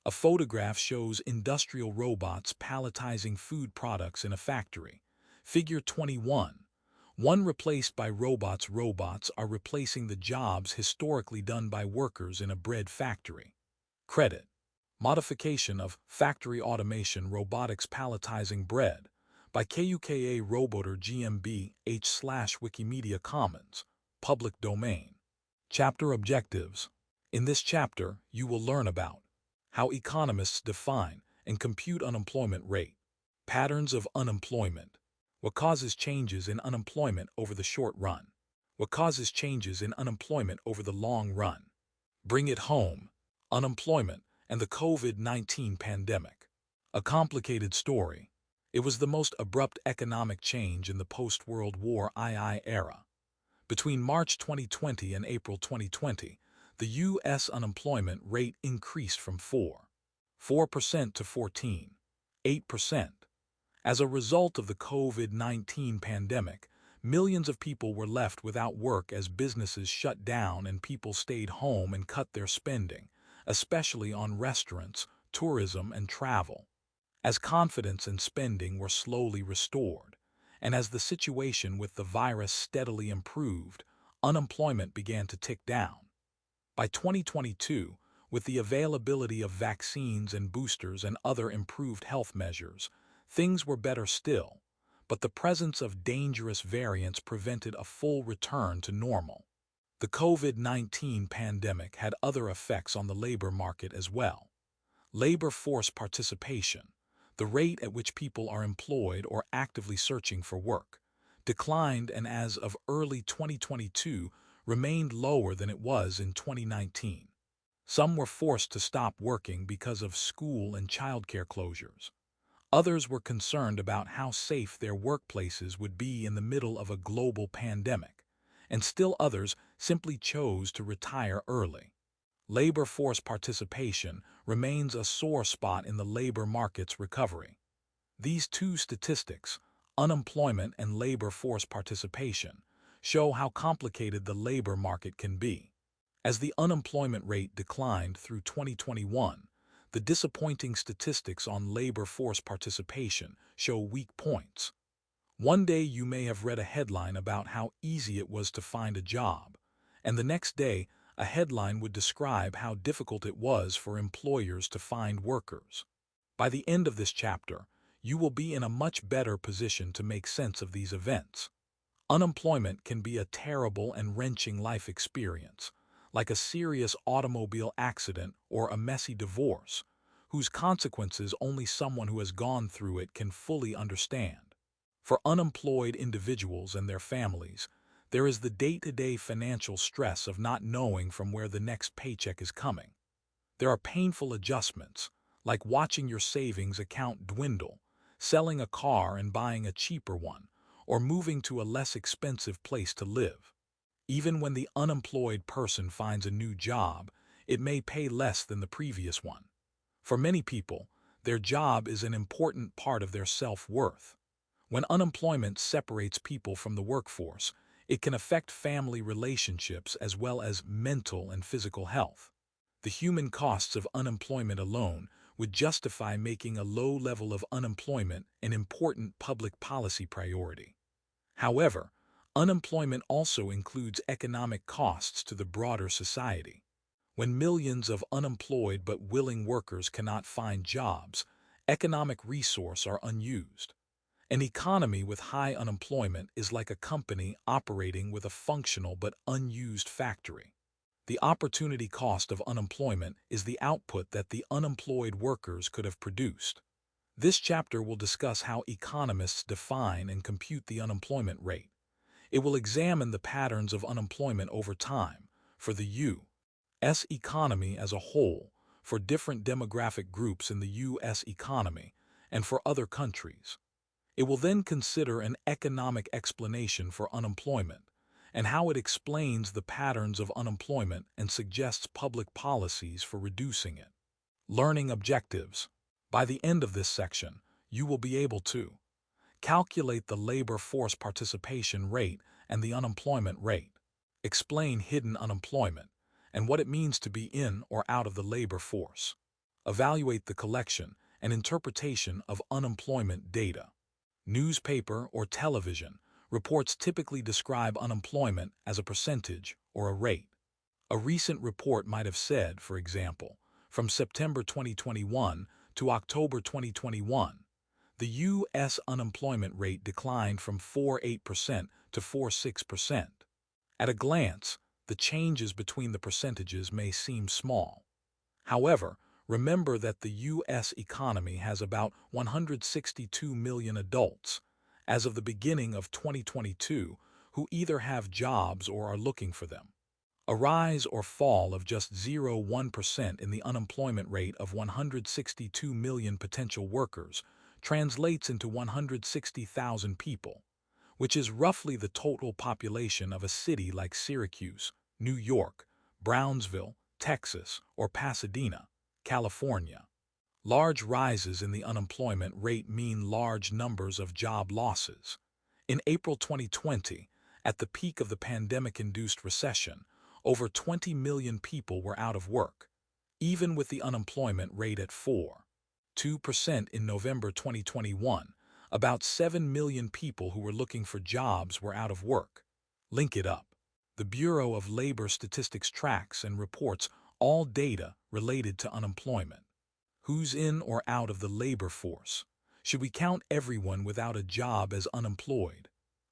A photograph shows industrial robots palletizing food products in a factory. Figure 21. One replaced by robots. Robots are replacing the jobs historically done by workers in a bread factory. Credit. Modification of Factory Automation Robotics Palletizing Bread by KUKA Roboter GmbH/Wikimedia Commons, Public Domain. Chapter Objectives. In this chapter, you will learn about how economists define and compute unemployment rate, patterns of unemployment, what causes changes in unemployment over the short run, what causes changes in unemployment over the long run, bring it home, unemployment, and the COVID-19 pandemic. A complicated story. It was the most abrupt economic change in the post-World War II era. Between March 2020 and April 2020, the U.S. unemployment rate increased from 4% to 14.8%. As a result of the COVID-19 pandemic, millions of people were left without work as businesses shut down and people stayed home and cut their spending, especially on restaurants, tourism, and travel. As confidence and spending were slowly restored, and as the situation with the virus steadily improved, unemployment began to tick down. By 2022, with the availability of vaccines and boosters and other improved health measures, things were better still, but the presence of dangerous variants prevented a full return to normal. The COVID-19 pandemic had other effects on the labor market as well. Labor force participation, the rate at which people are employed or actively searching for work, declined and as of early 2022 remained lower than it was in 2019. Some were forced to stop working because of school and childcare closures. Others were concerned about how safe their workplaces would be in the middle of a global pandemic, and still others simply chose to retire early. Labor force participation remains a sore spot in the labor market's recovery. These two statistics, unemployment and labor force participation, show how complicated the labor market can be. As the unemployment rate declined through 2021, the disappointing statistics on labor force participation show weak points. One day you may have read a headline about how easy it was to find a job, and the next day a headline would describe how difficult it was for employers to find workers. By the end of this chapter, you will be in a much better position to make sense of these events. Unemployment can be a terrible and wrenching life experience, like a serious automobile accident or a messy divorce, whose consequences only someone who has gone through it can fully understand. For unemployed individuals and their families, there is the day-to-day financial stress of not knowing from where the next paycheck is coming. There are painful adjustments, like watching your savings account dwindle, selling a car and buying a cheaper one, or moving to a less expensive place to live. Even when the unemployed person finds a new job, it may pay less than the previous one. For many people, their job is an important part of their self-worth. When unemployment separates people from the workforce, it can affect family relationships as well as mental and physical health. The human costs of unemployment alone would justify making a low level of unemployment an important public policy priority. However, unemployment also includes economic costs to the broader society. When millions of unemployed but willing workers cannot find jobs, economic resources are unused. An economy with high unemployment is like a company operating with a functional but unused factory. The opportunity cost of unemployment is the output that the unemployed workers could have produced. This chapter will discuss how economists define and compute the unemployment rate. It will examine the patterns of unemployment over time for the U.S. economy as a whole, for different demographic groups in the U.S. economy, and for other countries. It will then consider an economic explanation for unemployment and how it explains the patterns of unemployment and suggests public policies for reducing it. Learning objectives. By the end of this section, you will be able to calculate the labor force participation rate and the unemployment rate, explain hidden unemployment, and what it means to be in or out of the labor force, Evaluate the collection and interpretation of unemployment data. Newspaper or television reports typically describe unemployment as a percentage or a rate. A recent report might have said, for example, from September 2021 to October 2021, the U.S. unemployment rate declined from 4.8% to 4.6%. At a glance, the changes between the percentages may seem small. However, remember that the U.S. economy has about 162 million adults, as of the beginning of 2022, who either have jobs or are looking for them. A rise or fall of just 0.1% in the unemployment rate of 162 million potential workers translates into 160,000 people, which is roughly the total population of a city like Syracuse, New York, Brownsville, Texas, or Pasadena, California. Large rises in the unemployment rate mean large numbers of job losses. In April 2020, at the peak of the pandemic-induced recession, over 20 million people were out of work, even with the unemployment rate at 4.2% in November 2021. About 7 million people who were looking for jobs were out of work. Link it up. The Bureau of Labor Statistics tracks and reports all data related to unemployment. Who's in or out of the labor force? Should we count everyone without a job as unemployed?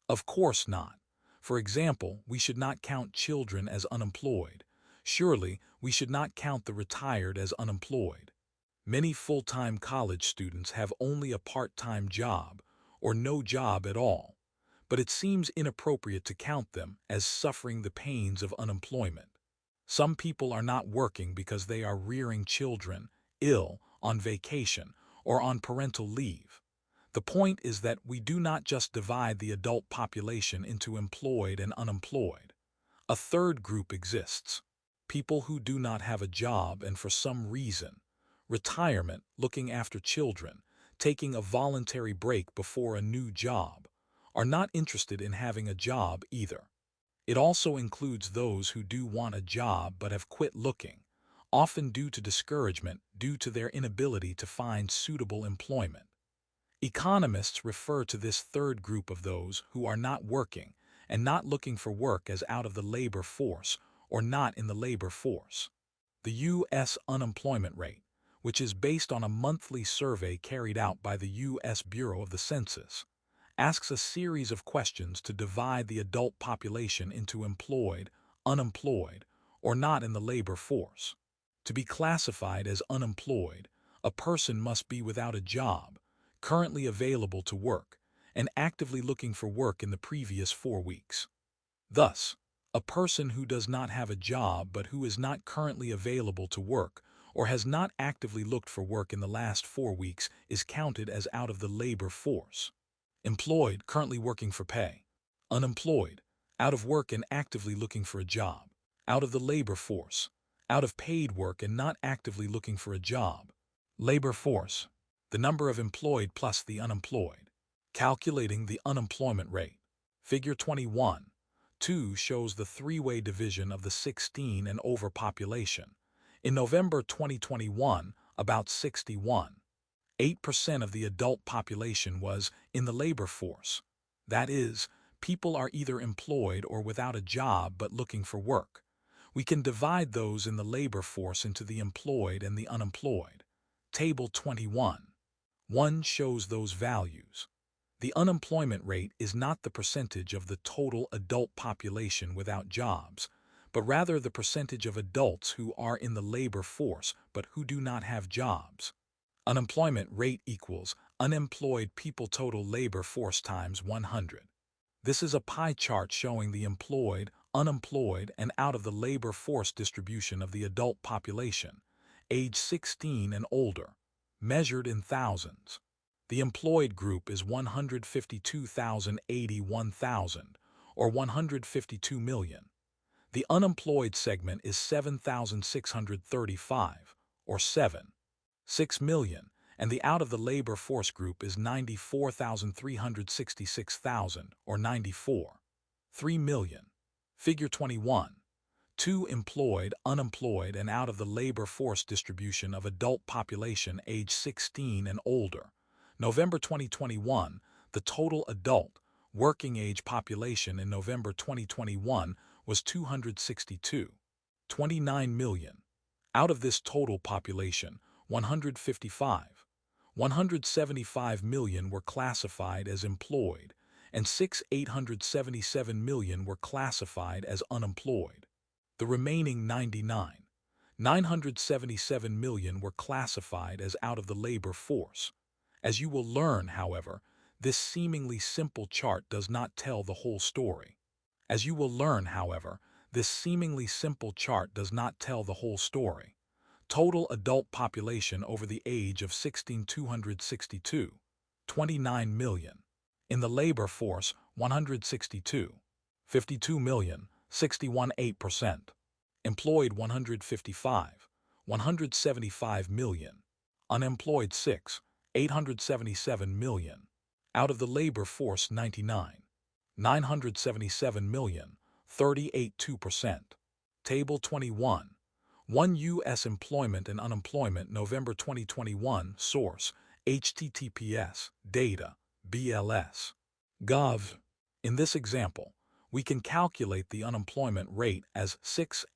Of course not. For example, we should not count children as unemployed. Surely, we should not count the retired as unemployed. Many full-time college students have only a part-time job or no job at all, but it seems inappropriate to count them as suffering the pains of unemployment. Some people are not working because they are rearing children, ill, on vacation, or on parental leave. The point is that we do not just divide the adult population into employed and unemployed. A third group exists: people who do not have a job and for some reason, retirement, looking after children, taking a voluntary break before a new job, are not interested in having a job either. It also includes those who do want a job but have quit looking, often due to discouragement due to their inability to find suitable employment. Economists refer to this third group of those who are not working and not looking for work as out of the labor force or not in the labor force. The U.S. unemployment rate, which is based on a monthly survey carried out by the U.S. Bureau of the Census, asks a series of questions to divide the adult population into employed, unemployed, or not in the labor force. To be classified as unemployed, a person must be without a job, currently available to work, and actively looking for work in the previous 4 weeks. Thus, a person who does not have a job but who is not currently available to work or has not actively looked for work in the last 4 weeks is counted as out of the labor force. Employed, currently working for pay. Unemployed, out of work and actively looking for a job. Out of the labor force, out of paid work and not actively looking for a job. Labor force, the number of employed plus the unemployed. Calculating the unemployment rate. Figure 21.2 shows the three-way division of the 16 and over population. In November 2021, about 61.8% of the adult population was in the labor force. That is, people are either employed or without a job but looking for work. We can divide those in the labor force into the employed and the unemployed. Table 21.1 shows those values. The unemployment rate is not the percentage of the total adult population without jobs, but rather the percentage of adults who are in the labor force but who do not have jobs. Unemployment rate equals unemployed people total labor force times 100. This is a pie chart showing the employed, unemployed, and out of the labor force distribution of the adult population, age 16 and older, measured in thousands. The employed group is 152,081,000, or 152 million. The unemployed segment is 7,635, or 7.6 million, and the out of the labor force group is 94,366,000, or 94.3 million. Figure 21.2 2. Employed, unemployed, and out of the labor force distribution of adult population age 16 and older. November 2021, the total adult, working age population in November 2021 was 262.29 million. Out of this total population, 175 million were classified as employed, and 877 million were classified as unemployed. The remaining 977 million were classified as out of the labor force. As you will learn, however, this seemingly simple chart does not tell the whole story. Total adult population over the age of 16 262.29 million. In the labor force, 162.52 million, 61.8%. Employed 175 million. Unemployed 877 million. Out of the labor force 977 million, 38.2%. Table 21. 1 U.S. Employment and Unemployment November 2021 Source https data BLS Gov. In this example, we can calculate the unemployment rate as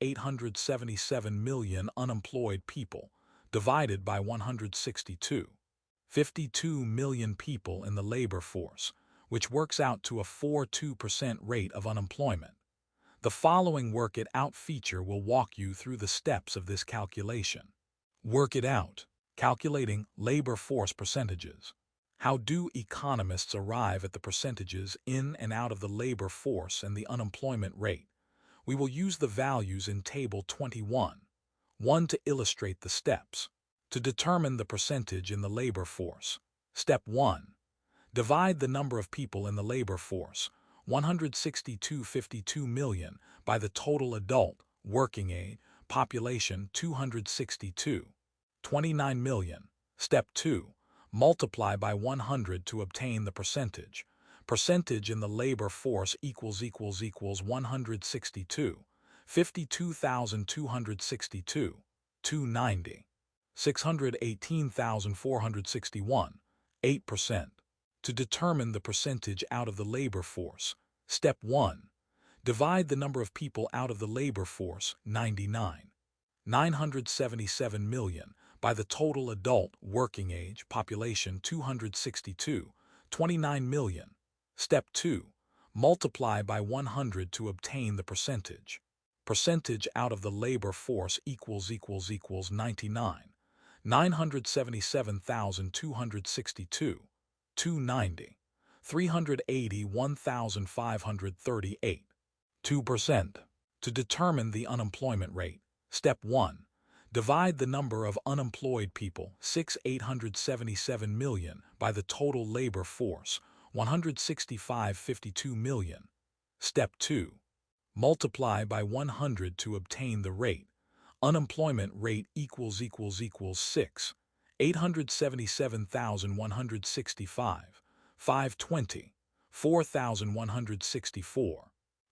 877 million unemployed people divided by 162.52 million people in the labor force, which works out to a 4.2% rate of unemployment. The following Work It Out feature will walk you through the steps of this calculation. Work it out. Calculating labor force percentages. How do economists arrive at the percentages in and out of the labor force and the unemployment rate? We will use the values in Table 21. 1. To illustrate the steps. To determine the percentage in the labor force. Step 1. Divide the number of people in the labor force, 162.52 million, by the total adult, working age, population 262.29 million. Step 2. Multiply by 100 to obtain the percentage. Percentage in the labor force equals 162. 52,262. 290. 618,461. 8%. To determine the percentage out of the labor force. Step 1. Divide the number of people out of the labor force, 977 million, by the total adult working age population 262.29 million. Step 2. Multiply by 100 to obtain the percentage. Percentage out of the labor force equals 977,262. 290. 381,538. 2%. To determine the unemployment rate. Step 1. Divide the number of unemployed people, 877 million, by the total labor force, 165.52 million. Step 2. Multiply by 100 to obtain the rate. Unemployment rate equals 6. 877,165, 520, 4,164.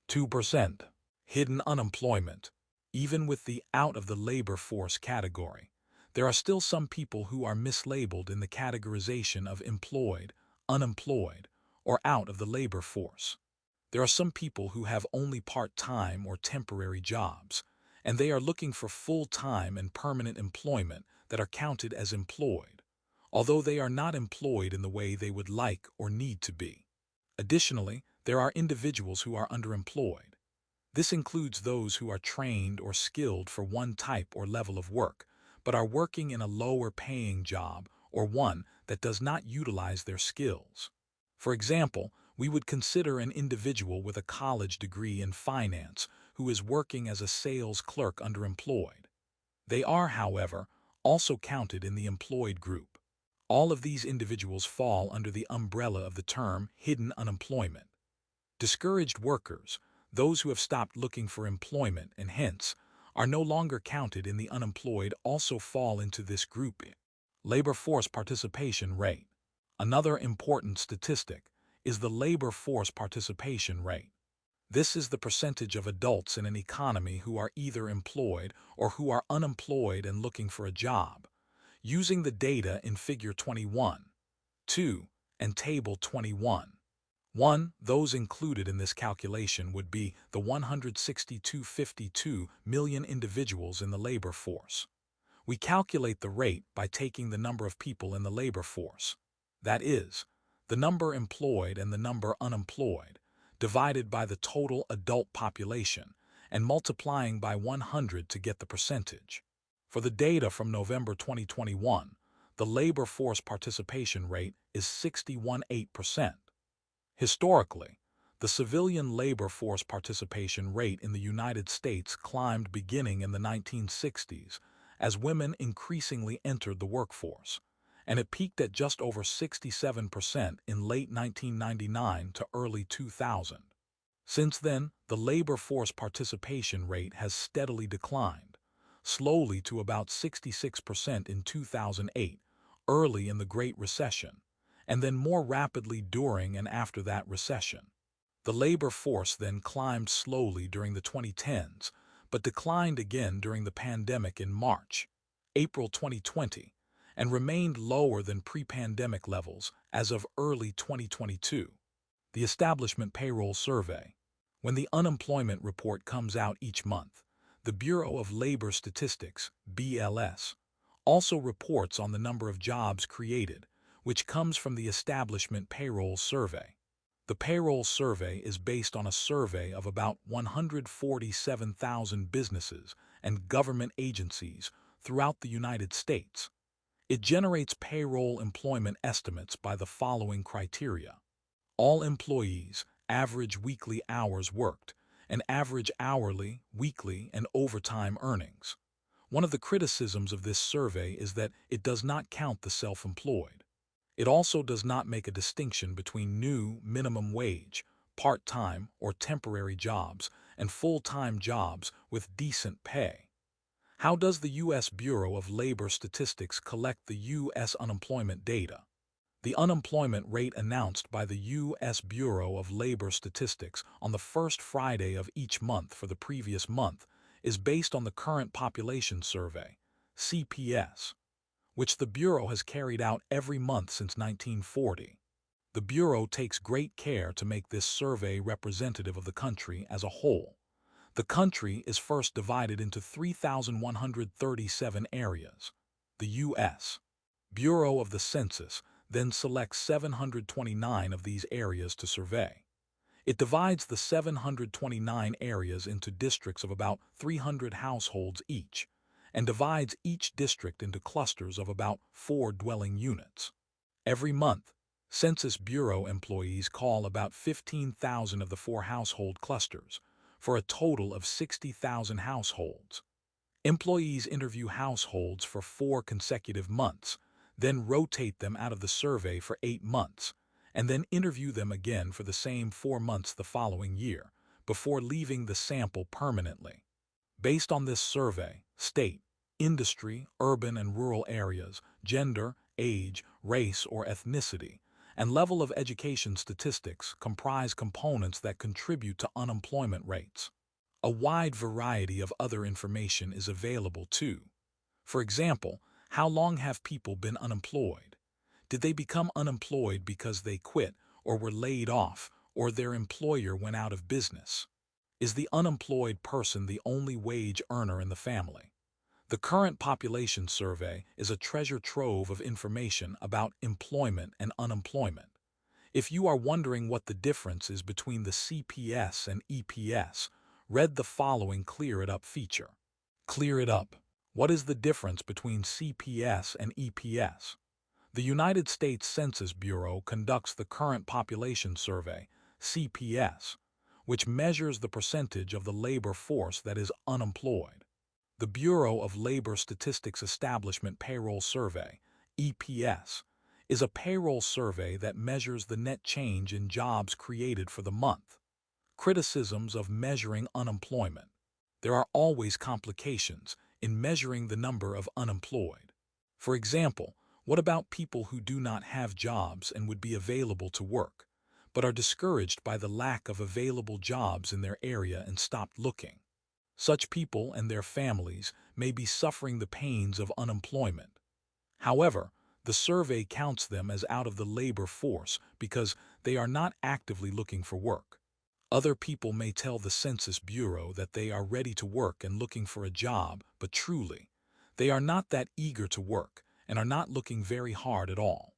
2%. Hidden unemployment. Even with the out of the labor force category, there are still some people who are mislabeled in the categorization of employed, unemployed, or out of the labor force. There are some people who have only part-time or temporary jobs, and they are looking for full-time and permanent employment that are counted as employed, although they are not employed in the way they would like or need to be. Additionally, there are individuals who are underemployed. This includes those who are trained or skilled for one type or level of work, but are working in a lower-paying job or one that does not utilize their skills. For example, we would consider an individual with a college degree in finance who is working as a sales clerk underemployed. They are, however, also counted in the employed group. All of these individuals fall under the umbrella of the term hidden unemployment. Discouraged workers, those who have stopped looking for employment and hence are no longer counted in the unemployed, also fall into this group. Labor force participation rate. Another important statistic is the labor force participation rate. This is the percentage of adults in an economy who are either employed or who are unemployed and looking for a job. Using the data in Figure 21, 2, and Table 21. 1. Those included in this calculation would be the 162.52 million individuals in the labor force. We calculate the rate by taking the number of people in the labor force, that is, the number employed and the number unemployed, divided by the total adult population, and multiplying by 100 to get the percentage. For the data from November 2021, the labor force participation rate is 61.8%. Historically, the civilian labor force participation rate in the United States climbed beginning in the 1960s as women increasingly entered the workforce, and it peaked at just over 67% in late 1999 to early 2000. Since then, the labor force participation rate has steadily declined, slowly to about 66% in 2008, early in the Great Recession, and then more rapidly during and after that recession. The labor force then climbed slowly during the 2010s, but declined again during the pandemic in March, April 2020, and remained lower than pre-pandemic levels as of early 2022. The Establishment Payroll Survey. When the unemployment report comes out each month, the Bureau of Labor Statistics, BLS, also reports on the number of jobs created, which comes from the Establishment Payroll Survey. The payroll survey is based on a survey of about 147,000 businesses and government agencies throughout the United States. It generates payroll employment estimates by the following criteria: all employees, average weekly hours worked, and average hourly, weekly, and overtime earnings. One of the criticisms of this survey is that it does not count the self-employed. It also does not make a distinction between new minimum wage, part-time or temporary jobs, and full-time jobs with decent pay. How does the U.S. Bureau of Labor Statistics collect the U.S. unemployment data? The unemployment rate announced by the U.S. Bureau of Labor Statistics on the first Friday of each month for the previous month is based on the Current Population Survey, CPS, which the Bureau has carried out every month since 1940. The Bureau takes great care to make this survey representative of the country as a whole. The country is first divided into 3,137 areas. The U.S. Bureau of the Census then selects 729 of these areas to survey. It divides the 729 areas into districts of about 300 households each, and divides each district into clusters of about 4 dwelling units. Every month, Census Bureau employees call about 15,000 of the 4 household clusters, for a total of 60,000 households. Employees interview households for 4 consecutive months, then rotate them out of the survey for 8 months, and then interview them again for the same 4 months the following year, before leaving the sample permanently. Based on this survey, state, industry, urban and rural areas, gender, age, race or ethnicity, and level of education statistics comprise components that contribute to unemployment rates. A wide variety of other information is available too. For example, how long have people been unemployed? Did they become unemployed because they quit or were laid off or their employer went out of business? Is the unemployed person the only wage earner in the family? The Current Population Survey is a treasure trove of information about employment and unemployment. If you are wondering what the difference is between the CPS and EPS, read the following Clear It Up feature. Clear it up. What is the difference between CPS and EPS? The United States Census Bureau conducts the Current Population Survey, CPS, which measures the percentage of the labor force that is unemployed. The Bureau of Labor Statistics Establishment Payroll Survey, EPS, is a payroll survey that measures the net change in jobs created for the month. Criticisms of measuring unemployment. There are always complications in measuring the number of unemployed. For example, what about people who do not have jobs and would be available to work, but are discouraged by the lack of available jobs in their area and stopped looking. Such people and their families may be suffering the pains of unemployment. However, the survey counts them as out of the labor force because they are not actively looking for work. Other people may tell the Census Bureau that they are ready to work and looking for a job, but truly, they are not that eager to work and are not looking very hard at all.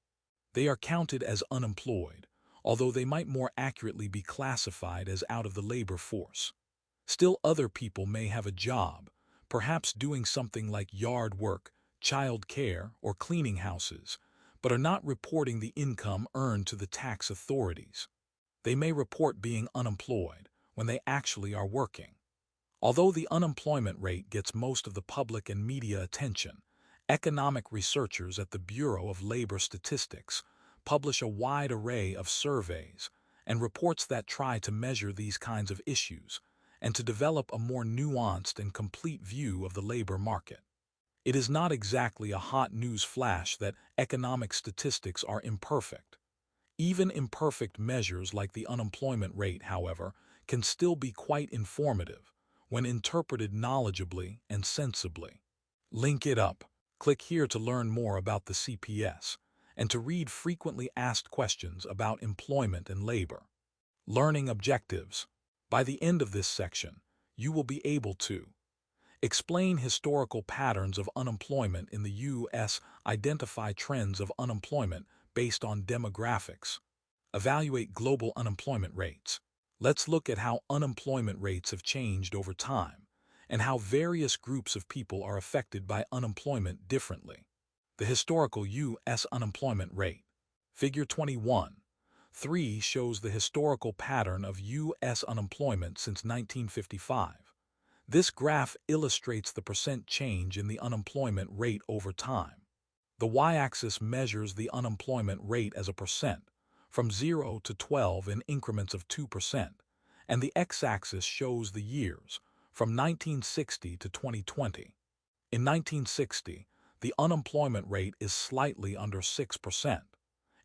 They are counted as unemployed, although they might more accurately be classified as out of the labor force. Still, other people may have a job, perhaps doing something like yard work, child care, or cleaning houses, but are not reporting the income earned to the tax authorities. They may report being unemployed when they actually are working. Although the unemployment rate gets most of the public and media attention, economic researchers at the Bureau of Labor Statistics publish a wide array of surveys and reports that try to measure these kinds of issues and to develop a more nuanced and complete view of the labor market. It is not exactly a hot news flash that economic statistics are imperfect. Even imperfect measures like the unemployment rate, however, can still be quite informative when interpreted knowledgeably and sensibly. Link it up. Click here to learn more about the CPS and to read frequently asked questions about employment and labor. Learning objectives. By the end of this section, you will be able to explain historical patterns of unemployment in the U.S., identify trends of unemployment based on demographics, evaluate global unemployment rates. Let's look at how unemployment rates have changed over time and how various groups of people are affected by unemployment differently. The historical U.S. unemployment rate. Figure 21.3 shows the historical pattern of U.S. unemployment since 1955. This graph illustrates the percent change in the unemployment rate over time. The y-axis measures the unemployment rate as a percent, from 0 to 12 in increments of 2%, and the x-axis shows the years, from 1960 to 2020. In 1960, the unemployment rate is slightly under 6%.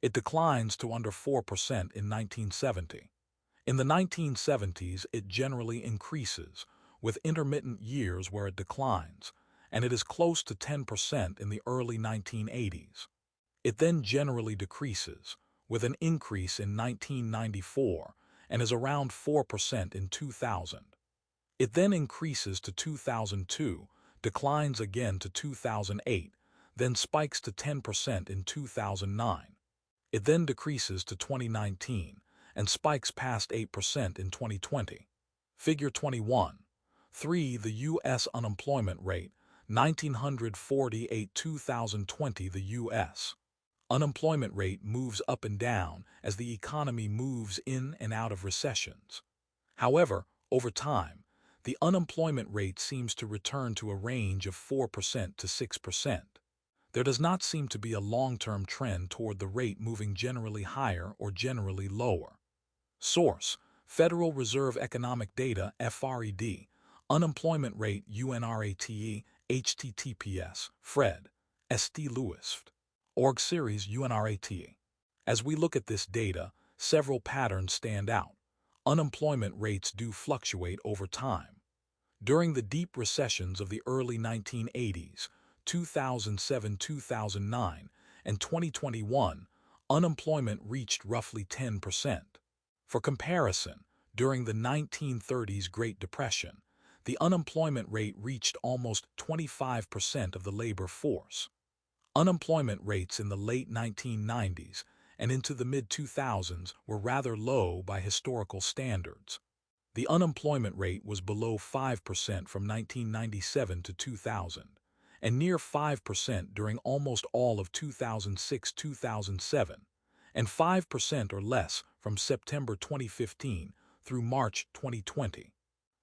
It declines to under 4% in 1970. In the 1970s, it generally increases, with intermittent years where it declines, and it is close to 10% in the early 1980s. It then generally decreases, with an increase in 1994, and is around 4% in 2000. It then increases to 2002, declines again to 2008, then spikes to 10% in 2009. It then decreases to 2019 and spikes past 8% in 2020. Figure 21.3 The U.S. unemployment rate, 1948-2020 The U.S. unemployment rate moves up and down as the economy moves in and out of recessions. However, over time, the unemployment rate seems to return to a range of 4% to 6%. There does not seem to be a long-term trend toward the rate moving generally higher or generally lower. Source: Federal Reserve Economic Data, FRED, Unemployment Rate, UNRATE, HTTPS, Fred, St. Louis. Org Series, UNRATE. As we look at this data, several patterns stand out. Unemployment rates do fluctuate over time. During the deep recessions of the early 1980s, 2007-2009, and 2021, unemployment reached roughly 10%. For comparison, during the 1930s Great Depression, the unemployment rate reached almost 25% of the labor force. Unemployment rates in the late 1990s and into the mid-2000s were rather low by historical standards. The unemployment rate was below 5% from 1997 to 2000, and near 5% during almost all of 2006-2007, and 5% or less from September 2015 through March 2020.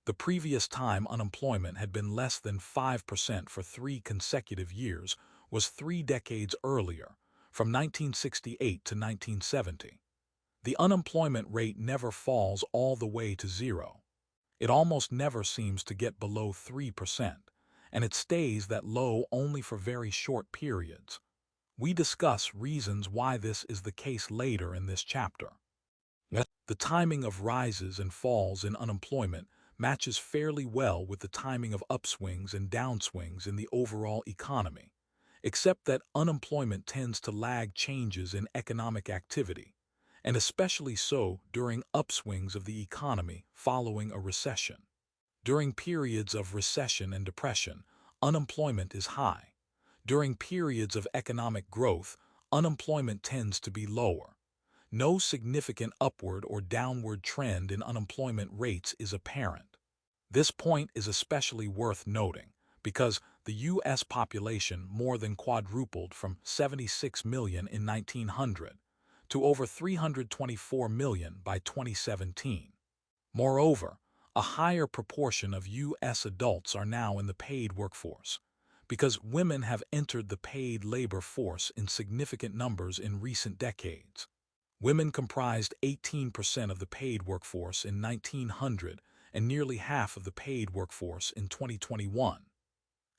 The previous time unemployment had been less than 5% for 3 consecutive years was 3 decades earlier, from 1968 to 1970. The unemployment rate never falls all the way to zero. It almost never seems to get below 3%, and it stays that low only for very short periods. We discuss reasons why this is the case later in this chapter. The timing of rises and falls in unemployment matches fairly well with the timing of upswings and downswings in the overall economy, except that unemployment tends to lag changes in economic activity, and especially so during upswings of the economy following a recession. During periods of recession and depression, unemployment is high. During periods of economic growth, unemployment tends to be lower. No significant upward or downward trend in unemployment rates is apparent. This point is especially worth noting because the U.S. population more than quadrupled from 76 million in 1900 to over 324 million by 2017. Moreover, a higher proportion of U.S. adults are now in the paid workforce because women have entered the paid labor force in significant numbers in recent decades. Women comprised 18% of the paid workforce in 1900 and nearly half of the paid workforce in 2021.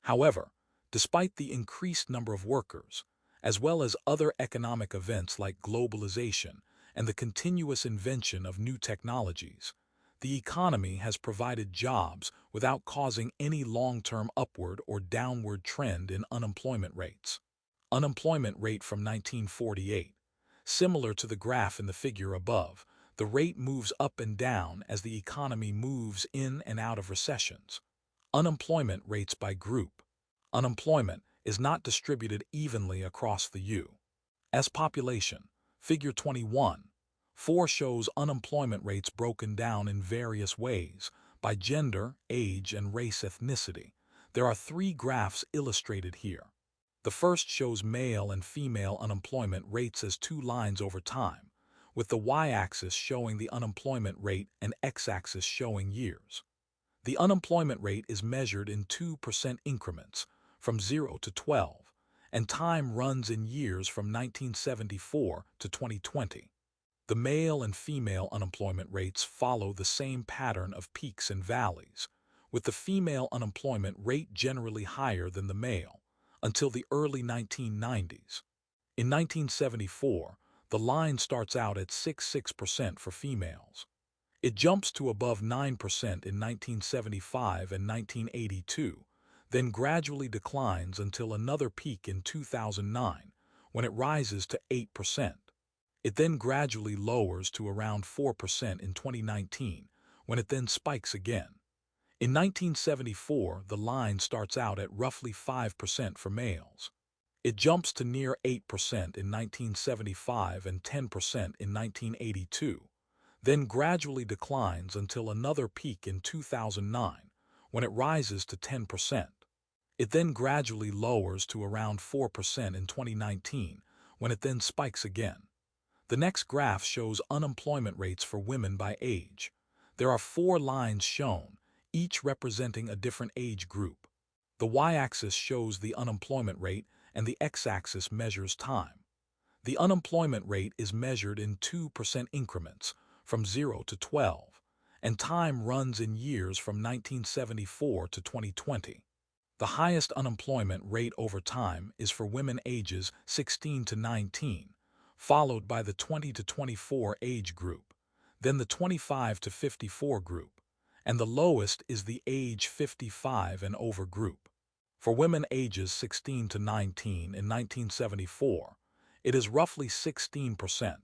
However, despite the increased number of workers, as well as other economic events like globalization and the continuous invention of new technologies, the economy has provided jobs without causing any long-term upward or downward trend in unemployment rates. Unemployment rate from 1948. Similar to the graph in the figure above, the rate moves up and down as the economy moves in and out of recessions. Unemployment rates by group. Unemployment is not distributed evenly across the U.S. population. Figure 21. 4 shows unemployment rates broken down in various ways by gender, age, and race ethnicity. There are 3 graphs illustrated here. The first shows male and female unemployment rates as 2 lines over time, with the y-axis showing the unemployment rate and x-axis showing years. The unemployment rate is measured in 2% increments from 0 to 12, and time runs in years from 1974 to 2020. The male and female unemployment rates follow the same pattern of peaks and valleys, with the female unemployment rate generally higher than the male, until the early 1990s. In 1974, the line starts out at 6% for females. It jumps to above 9% in 1975 and 1982, then gradually declines until another peak in 2009, when it rises to 8%. It then gradually lowers to around 4% in 2019, when it then spikes again. In 1974, the line starts out at roughly 5% for males. It jumps to near 8% in 1975 and 10% in 1982, then gradually declines until another peak in 2009, when it rises to 10%. It then gradually lowers to around 4% in 2019, when it then spikes again. The next graph shows unemployment rates for women by age. There are 4 lines shown, each representing a different age group. The y-axis shows the unemployment rate and the x-axis measures time. The unemployment rate is measured in 2% increments from 0 to 12, and time runs in years from 1974 to 2020. The highest unemployment rate over time is for women ages 16 to 19, followed by the 20 to 24 age group, then the 25 to 54 group, and the lowest is the age 55 and over group. For women ages 16 to 19 in 1974, it is roughly 16%,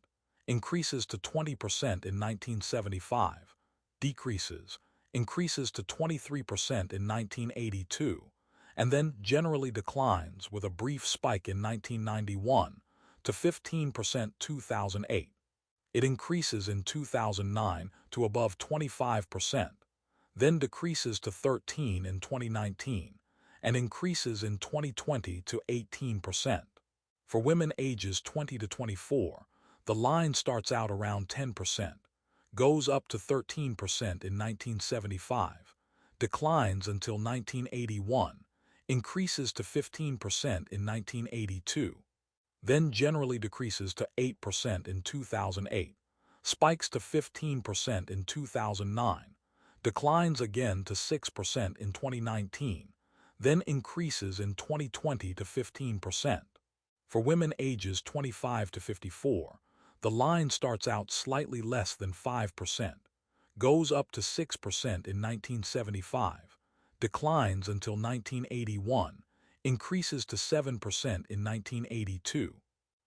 increases to 20% in 1975, decreases, increases to 23% in 1982, and then generally declines with a brief spike in 1991 to 15% 2008. It increases in 2009 to above 25%, then decreases to 13% in 2019, and increases in 2020 to 18%. For women ages 20 to 24, the line starts out around 10%, goes up to 13% in 1975, declines until 1981, increases to 15% in 1982, then generally decreases to 8% in 2008, spikes to 15% in 2009, declines again to 6% in 2019, then increases in 2020 to 15%. For women ages 25 to 54, The line starts out slightly less than 5%, goes up to 6% in 1975, declines until 1981, increases to 7% in 1982,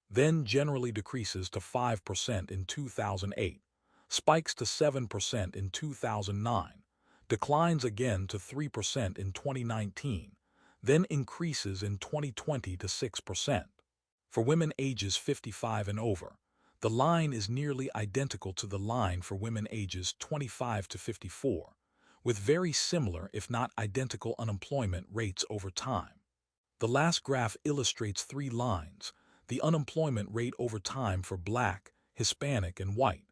then generally decreases to 5% in 2008, spikes to 7% in 2009, declines again to 3% in 2019, then increases in 2020 to 6%. For women ages 55 and over, the line is nearly identical to the line for women ages 25 to 54, with very similar if not identical unemployment rates over time. The last graph illustrates three lines: the unemployment rate over time for Black, Hispanic, and white.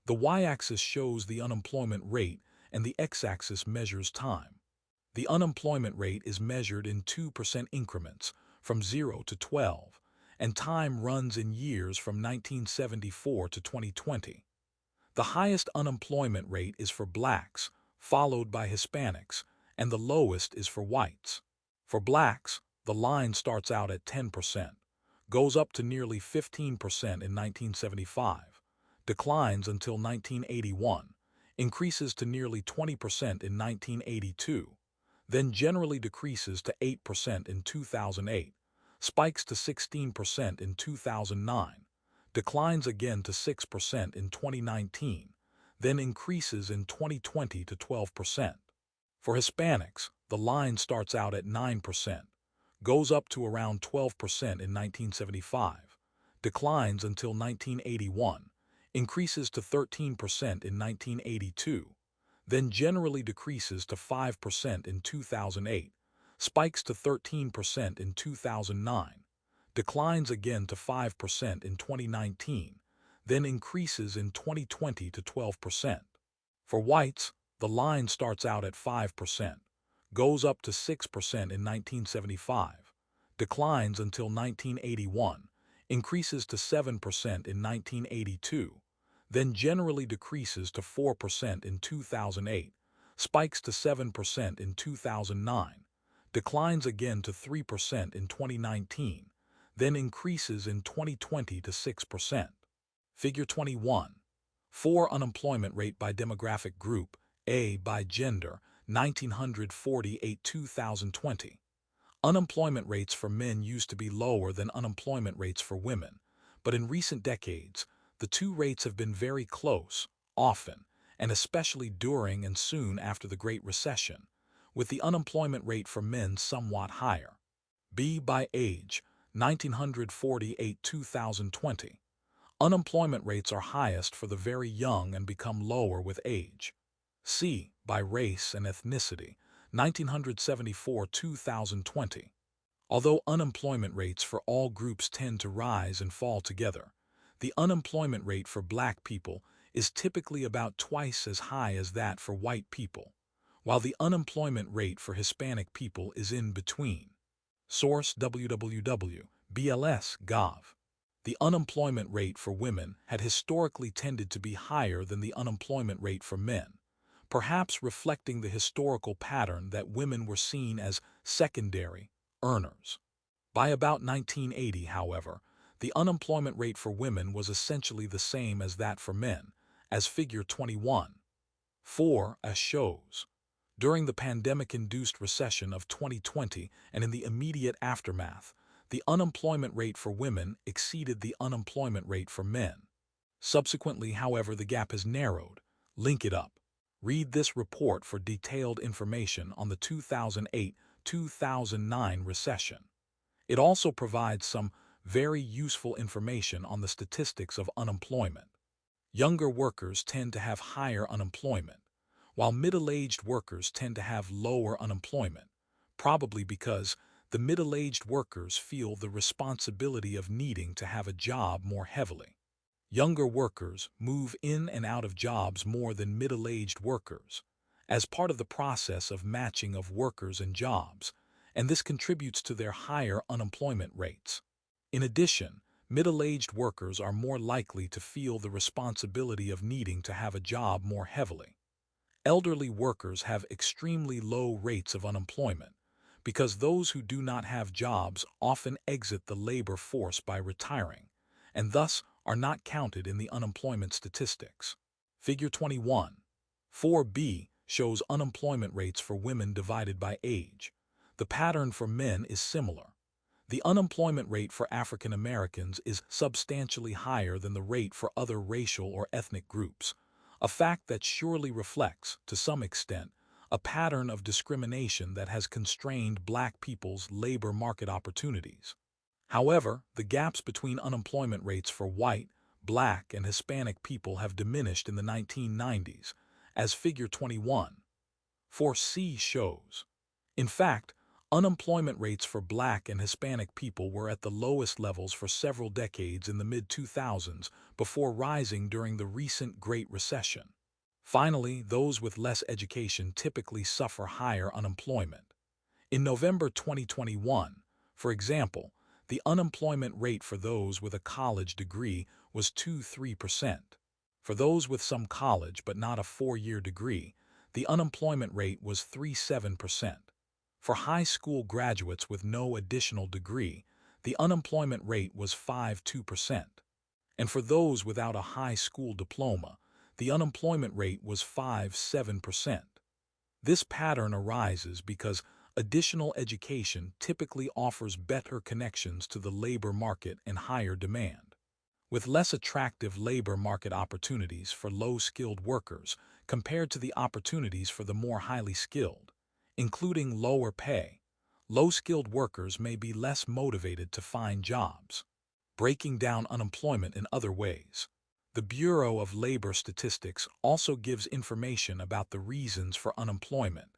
The y-axis shows the unemployment rate and the x-axis measures time. The unemployment rate is measured in 2% increments from 0 to 12, and time runs in years from 1974 to 2020. The highest unemployment rate is for Blacks, followed by Hispanics, and the lowest is for whites. For Blacks, the line starts out at 10%, goes up to nearly 15% in 1975, declines until 1981, increases to nearly 20% in 1982, then generally decreases to 8% in 2008, spikes to 16% in 2009, declines again to 6% in 2019, then increases in 2020 to 12%. For Hispanics, the line starts out at 9%, goes up to around 12% in 1975, declines until 1981, increases to 13% in 1982, then generally decreases to 5% in 2008, spikes to 13% in 2009, declines again to 5% in 2019, then increases in 2020 to 12%. For whites, the line starts out at 5%, goes up to 6% in 1975, declines until 1981, increases to 7% in 1982, then generally decreases to 4% in 2008, spikes to 7% in 2009, declines again to 3% in 2019, then increases in 2020 to 6%. Figure 21. 4. Unemployment rate by demographic group. A. By gender, 1948-2020. Unemployment rates for men used to be lower than unemployment rates for women, but in recent decades, the two rates have been very close, often, and especially during and soon after the Great Recession, with the unemployment rate for men somewhat higher. B. By age, 1948-2020. Unemployment rates are highest for the very young and become lower with age. C. By race and ethnicity, 1974-2020. Although unemployment rates for all groups tend to rise and fall together, the unemployment rate for Black people is typically about twice as high as that for white people, while the unemployment rate for Hispanic people is in between. Source: www.bls.gov. The unemployment rate for women had historically tended to be higher than the unemployment rate for men, perhaps reflecting the historical pattern that women were seen as secondary earners. By about 1980, however, the unemployment rate for women was essentially the same as that for men, as Figure 21. 4. As shows. During the pandemic-induced recession of 2020 and in the immediate aftermath, the unemployment rate for women exceeded the unemployment rate for men. Subsequently, however, the gap has narrowed. Link it up. Read this report for detailed information on the 2008-2009 recession. It also provides some very useful information on the statistics of unemployment. Younger workers tend to have higher unemployment, while middle-aged workers tend to have lower unemployment, probably because the middle-aged workers feel the responsibility of needing to have a job more heavily. Younger workers move in and out of jobs more than middle-aged workers, as part of the process of matching of workers and jobs, and this contributes to their higher unemployment rates. In addition, middle-aged workers are more likely to feel the responsibility of needing to have a job more heavily. Elderly workers have extremely low rates of unemployment, because those who do not have jobs often exit the labor force by retiring, and thus are not counted in the unemployment statistics. Figure 21. 4b shows unemployment rates for women divided by age. The pattern for men is similar. The unemployment rate for African Americans is substantially higher than the rate for other racial or ethnic groups, a fact that surely reflects, to some extent, a pattern of discrimination that has constrained Black people's labor market opportunities. However, the gaps between unemployment rates for white, Black, and Hispanic people have diminished in the 1990s, as Figure 21. 4c shows. In fact, unemployment rates for Black and Hispanic people were at the lowest levels for several decades in the mid-2000s before rising during the recent Great Recession. Finally, those with less education typically suffer higher unemployment. In November 2021, for example, the unemployment rate for those with a college degree was 2.3%. For those with some college but not a 4-year degree, the unemployment rate was 3.7%. For high school graduates with no additional degree, the unemployment rate was 5.2%. And for those without a high school diploma, the unemployment rate was 5.7%. This pattern arises because additional education typically offers better connections to the labor market and higher demand. With less attractive labor market opportunities for low-skilled workers compared to the opportunities for the more highly skilled, including lower pay, low-skilled workers may be less motivated to find jobs. Breaking down unemployment in other ways. The Bureau of Labor Statistics also gives information about the reasons for unemployment,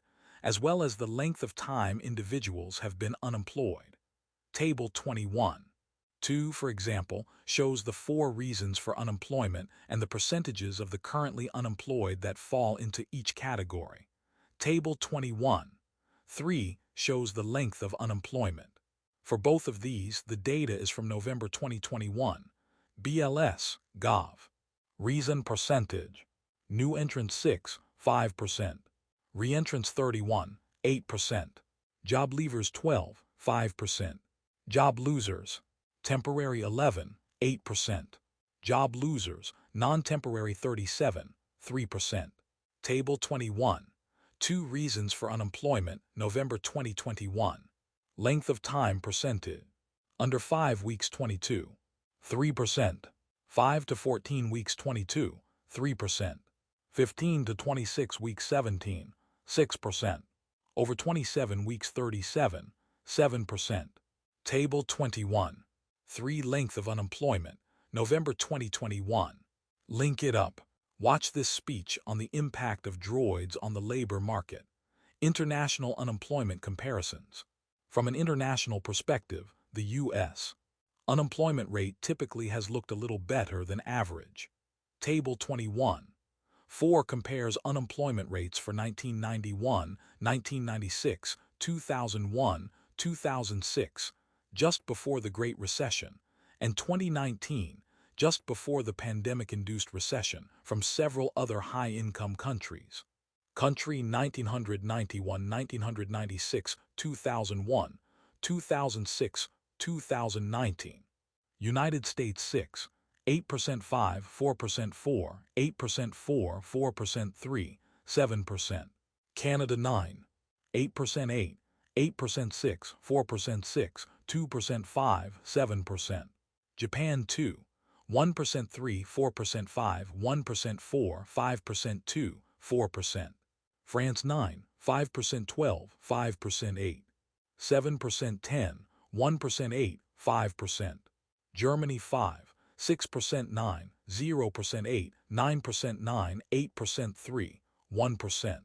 as well as the length of time individuals have been unemployed. Table 21. 2, for example, shows the 4 reasons for unemployment and the percentages of the currently unemployed that fall into each category. Table 21. 3 shows the length of unemployment. For both of these, the data is from November 2021. BLS, Gov. Reason percentage. New entrants 6, 5%. Re-entrants 31, 8%. Job leavers 12, 5%. Job losers. Temporary 11, 8%. Job losers, non-temporary 37, 3%. Table 21. 2 reasons for unemployment, November 2021. Length of time percentage. Under 5 weeks 22, 3%. 5 to 14 weeks 22, 3%. 15 to 26 weeks 17, 6%. Over 27 weeks 37, 7%. Table 21. 3 length of unemployment, November 2021. Link it up. Watch this speech on the impact of droids on the labor market. International unemployment comparisons. From an international perspective, the U.S. unemployment rate typically has looked a little better than average. Table 21. 4 compares unemployment rates for 1991, 1996, 2001, 2006, just before the Great Recession, and 2019, just before the pandemic-induced recession, from several other high-income countries. Country 1991, 1996, 2001, 2006, 2019. United States 6, 8% 5, 4% 4, 8% 4, 4% 3, 7%. Canada 9, 8% 8, 8% 6, 4% 6, 2% 5, 7%. Japan 2, 1% 3, 4% 5, 1% 4, 5% 2, 4%. France 9, 5% 12, 5% 8, 7% 10, 1% 8, 5%. Germany 5, 6% 9, 0% 8, 9% 9, 8% 3, 1%.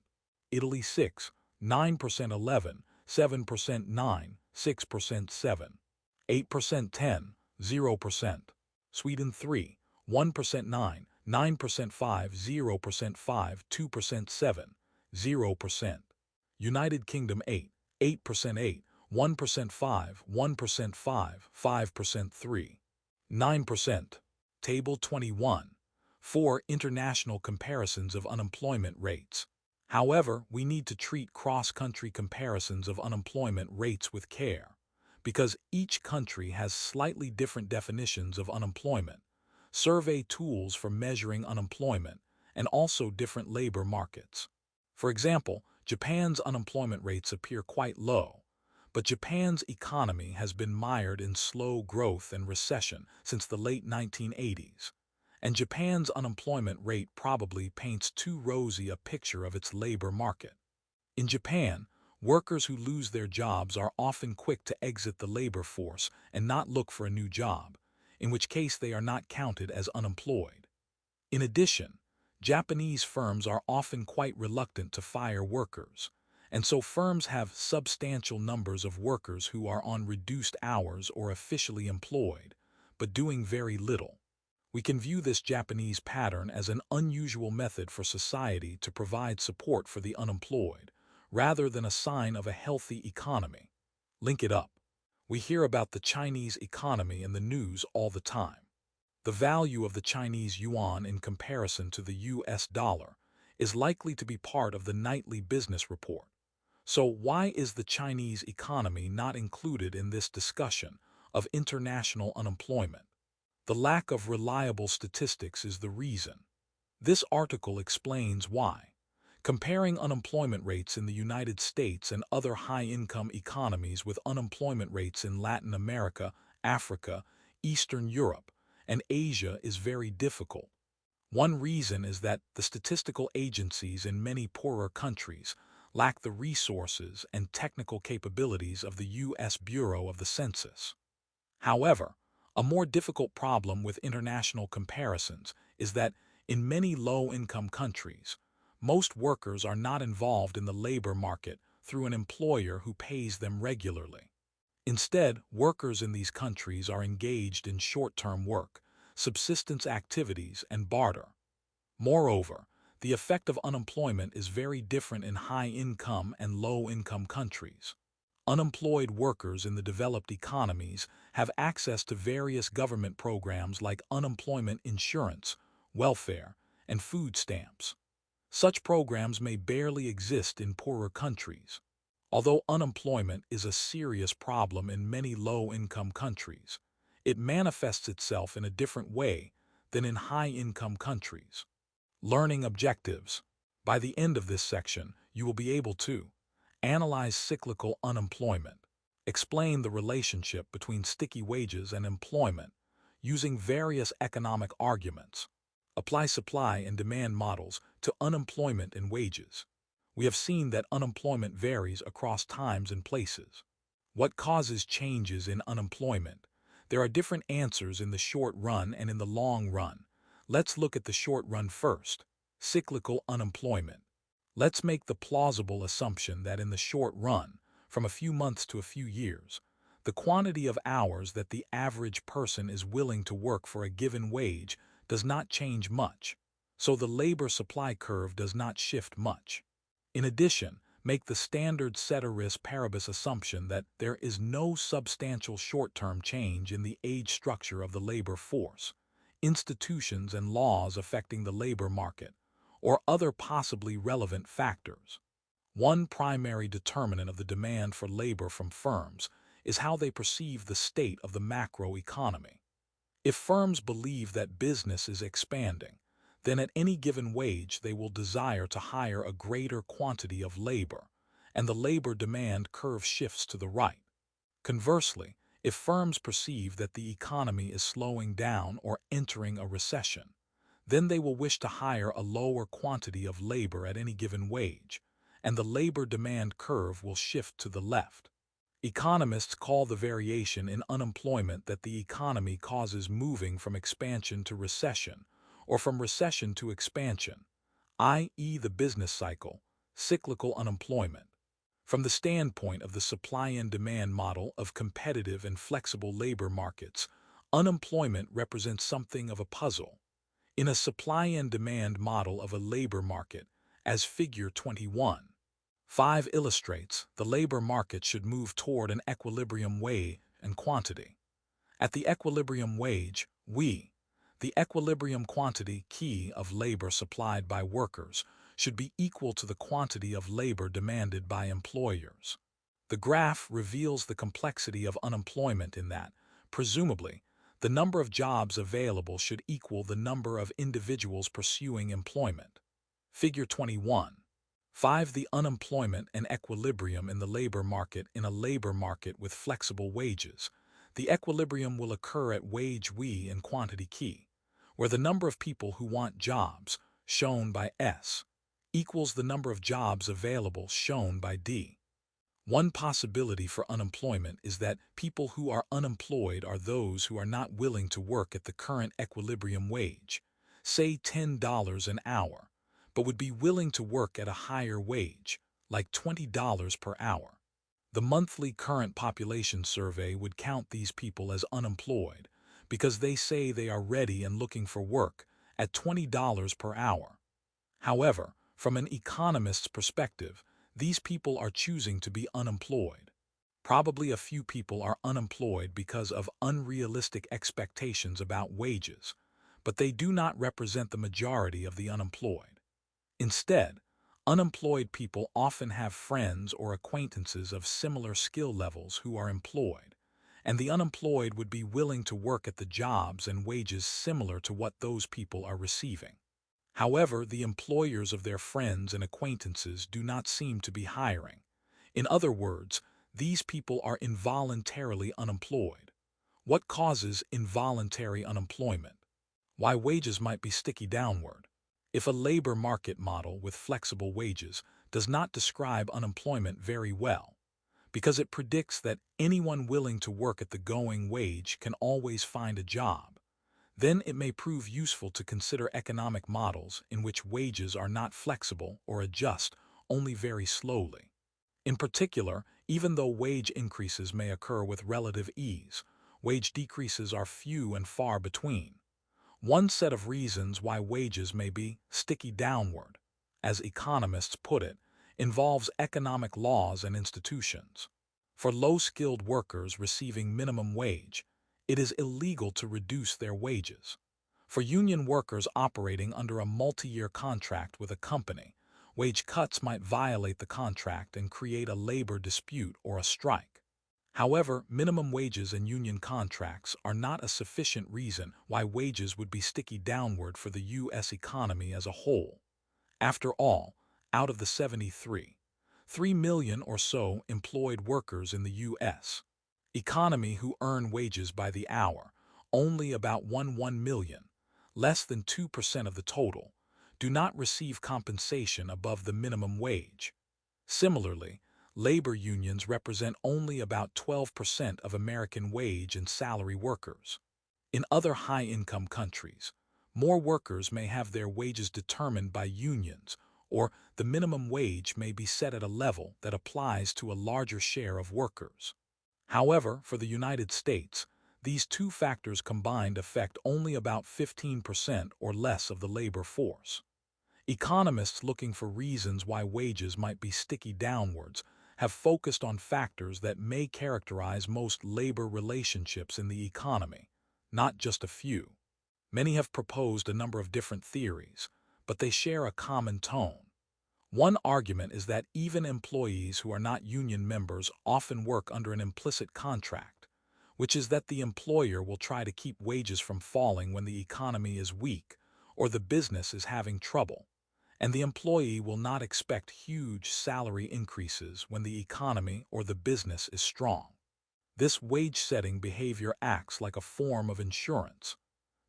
Italy 6, 9% 11, 7% 9, 6% 7, 8% 10, 0%. Sweden 3, 1% 9, 9% 5, 0% 5, 2% 7, 0%. United Kingdom 8, 8% 8, 1% 5, 1% 5, 5% 3, 9%. Table 21. 4 international comparisons of unemployment rates. However, we need to treat cross-country comparisons of unemployment rates with care, because each country has slightly different definitions of unemployment, survey tools for measuring unemployment, and also different labor markets. For example, Japan's unemployment rates appear quite low, but Japan's economy has been mired in slow growth and recession since the late 1980s, and Japan's unemployment rate probably paints too rosy a picture of its labor market. In Japan, workers who lose their jobs are often quick to exit the labor force and not look for a new job, in which case they are not counted as unemployed. In addition, Japanese firms are often quite reluctant to fire workers, and so firms have substantial numbers of workers who are on reduced hours or officially employed, but doing very little. We can view this Japanese pattern as an unusual method for society to provide support for the unemployed, rather than a sign of a healthy economy. Link it up. We hear about the Chinese economy in the news all the time. The value of the Chinese yuan in comparison to the US dollar is likely to be part of the nightly business report. So why is the Chinese economy not included in this discussion of international unemployment? The lack of reliable statistics is the reason. This article explains why. Comparing unemployment rates in the United States and other high-income economies with unemployment rates in Latin America, Africa, Eastern Europe, and Asia is very difficult. One reason is that the statistical agencies in many poorer countries lack the resources and technical capabilities of the U.S. Bureau of the Census. However, a more difficult problem with international comparisons is that in many low-income countries, most workers are not involved in the labor market through an employer who pays them regularly. Instead, workers in these countries are engaged in short-term work, subsistence activities, and barter. Moreover, the effect of unemployment is very different in high-income and low-income countries. Unemployed workers in the developed economies have access to various government programs like unemployment insurance, welfare, and food stamps. Such programs may barely exist in poorer countries. Although unemployment is a serious problem in many low-income countries, it manifests itself in a different way than in high-income countries. Learning objectives. By the end of this section, you will be able to analyze cyclical unemployment, explain the relationship between sticky wages and employment using various economic arguments, apply supply and demand models to unemployment and wages. We have seen that unemployment varies across times and places. What causes changes in unemployment? There are different answers in the short run and in the long run. Let's look at the short run first. Cyclical unemployment. Let's make the plausible assumption that in the short run, from a few months to a few years, the quantity of hours that the average person is willing to work for a given wage does not change much, so the labor supply curve does not shift much. In addition, make the standard ceteris paribus assumption that there is no substantial short-term change in the age structure of the labor force, institutions and laws affecting the labor market, or other possibly relevant factors. One primary determinant of the demand for labor from firms is how they perceive the state of the macroeconomy. If firms believe that business is expanding, then at any given wage they will desire to hire a greater quantity of labor, and the labor demand curve shifts to the right. Conversely, if firms perceive that the economy is slowing down or entering a recession, then they will wish to hire a lower quantity of labor at any given wage, and the labor demand curve will shift to the left. Economists call the variation in unemployment that the economy causes moving from expansion to recession, or from recession to expansion, i.e. the business cycle, cyclical unemployment. From the standpoint of the supply and demand model of competitive and flexible labor markets, unemployment represents something of a puzzle. In a supply and demand model of a labor market, as Figure 21.5 illustrates, the labor market should move toward an equilibrium wage and quantity. At the equilibrium wage, the equilibrium quantity key of labor supplied by workers should be equal to the quantity of labor demanded by employers. The graph reveals the complexity of unemployment in that, presumably, The number of jobs available should equal the number of individuals pursuing employment. Figure 21. 5. The unemployment and equilibrium in the labor market. In a labor market with flexible wages, the equilibrium will occur at wage V and quantity key, where the number of people who want jobs, shown by S, equals the number of jobs available, shown by D. One possibility for unemployment is that people who are unemployed are those who are not willing to work at the current equilibrium wage, say $10 an hour, but would be willing to work at a higher wage, like $20 per hour. The monthly current population survey would count these people as unemployed because they say they are ready and looking for work at $20 per hour. However, from an economist's perspective, these people are choosing to be unemployed. Probably a few people are unemployed because of unrealistic expectations about wages, but they do not represent the majority of the unemployed. Instead, unemployed people often have friends or acquaintances of similar skill levels who are employed, and the unemployed would be willing to work at the jobs and wages similar to what those people are receiving. However, the employers of their friends and acquaintances do not seem to be hiring. In other words, these people are involuntarily unemployed. What causes involuntary unemployment? Why wages might be sticky downward. If a labor market model with flexible wages does not describe unemployment very well, because it predicts that anyone willing to work at the going wage can always find a job, then it may prove useful to consider economic models in which wages are not flexible or adjust only very slowly. In particular, even though wage increases may occur with relative ease, wage decreases are few and far between. One set of reasons why wages may be sticky downward, as economists put it, involves economic laws and institutions. For low-skilled workers receiving minimum wage, it is illegal to reduce their wages. For union workers operating under a multi-year contract with a company, wage cuts might violate the contract and create a labor dispute or a strike. However, minimum wages and union contracts are not a sufficient reason why wages would be sticky downward for the U.S. economy as a whole. After all, out of the 3 million or so employed workers in the U.S. economy who earn wages by the hour, only about 1 million, less than 2% of the total, do not receive compensation above the minimum wage. Similarly, labor unions represent only about 12% of American wage and salary workers. In other high-income countries, more workers may have their wages determined by unions, or the minimum wage may be set at a level that applies to a larger share of workers. However, for the United States, these two factors combined affect only about 15% or less of the labor force. Economists looking for reasons why wages might be sticky downwards have focused on factors that may characterize most labor relationships in the economy, not just a few. Many have proposed a number of different theories, but they share a common tone. One argument is that even employees who are not union members often work under an implicit contract, which is that the employer will try to keep wages from falling when the economy is weak or the business is having trouble, and the employee will not expect huge salary increases when the economy or the business is strong. This wage-setting behavior acts like a form of insurance.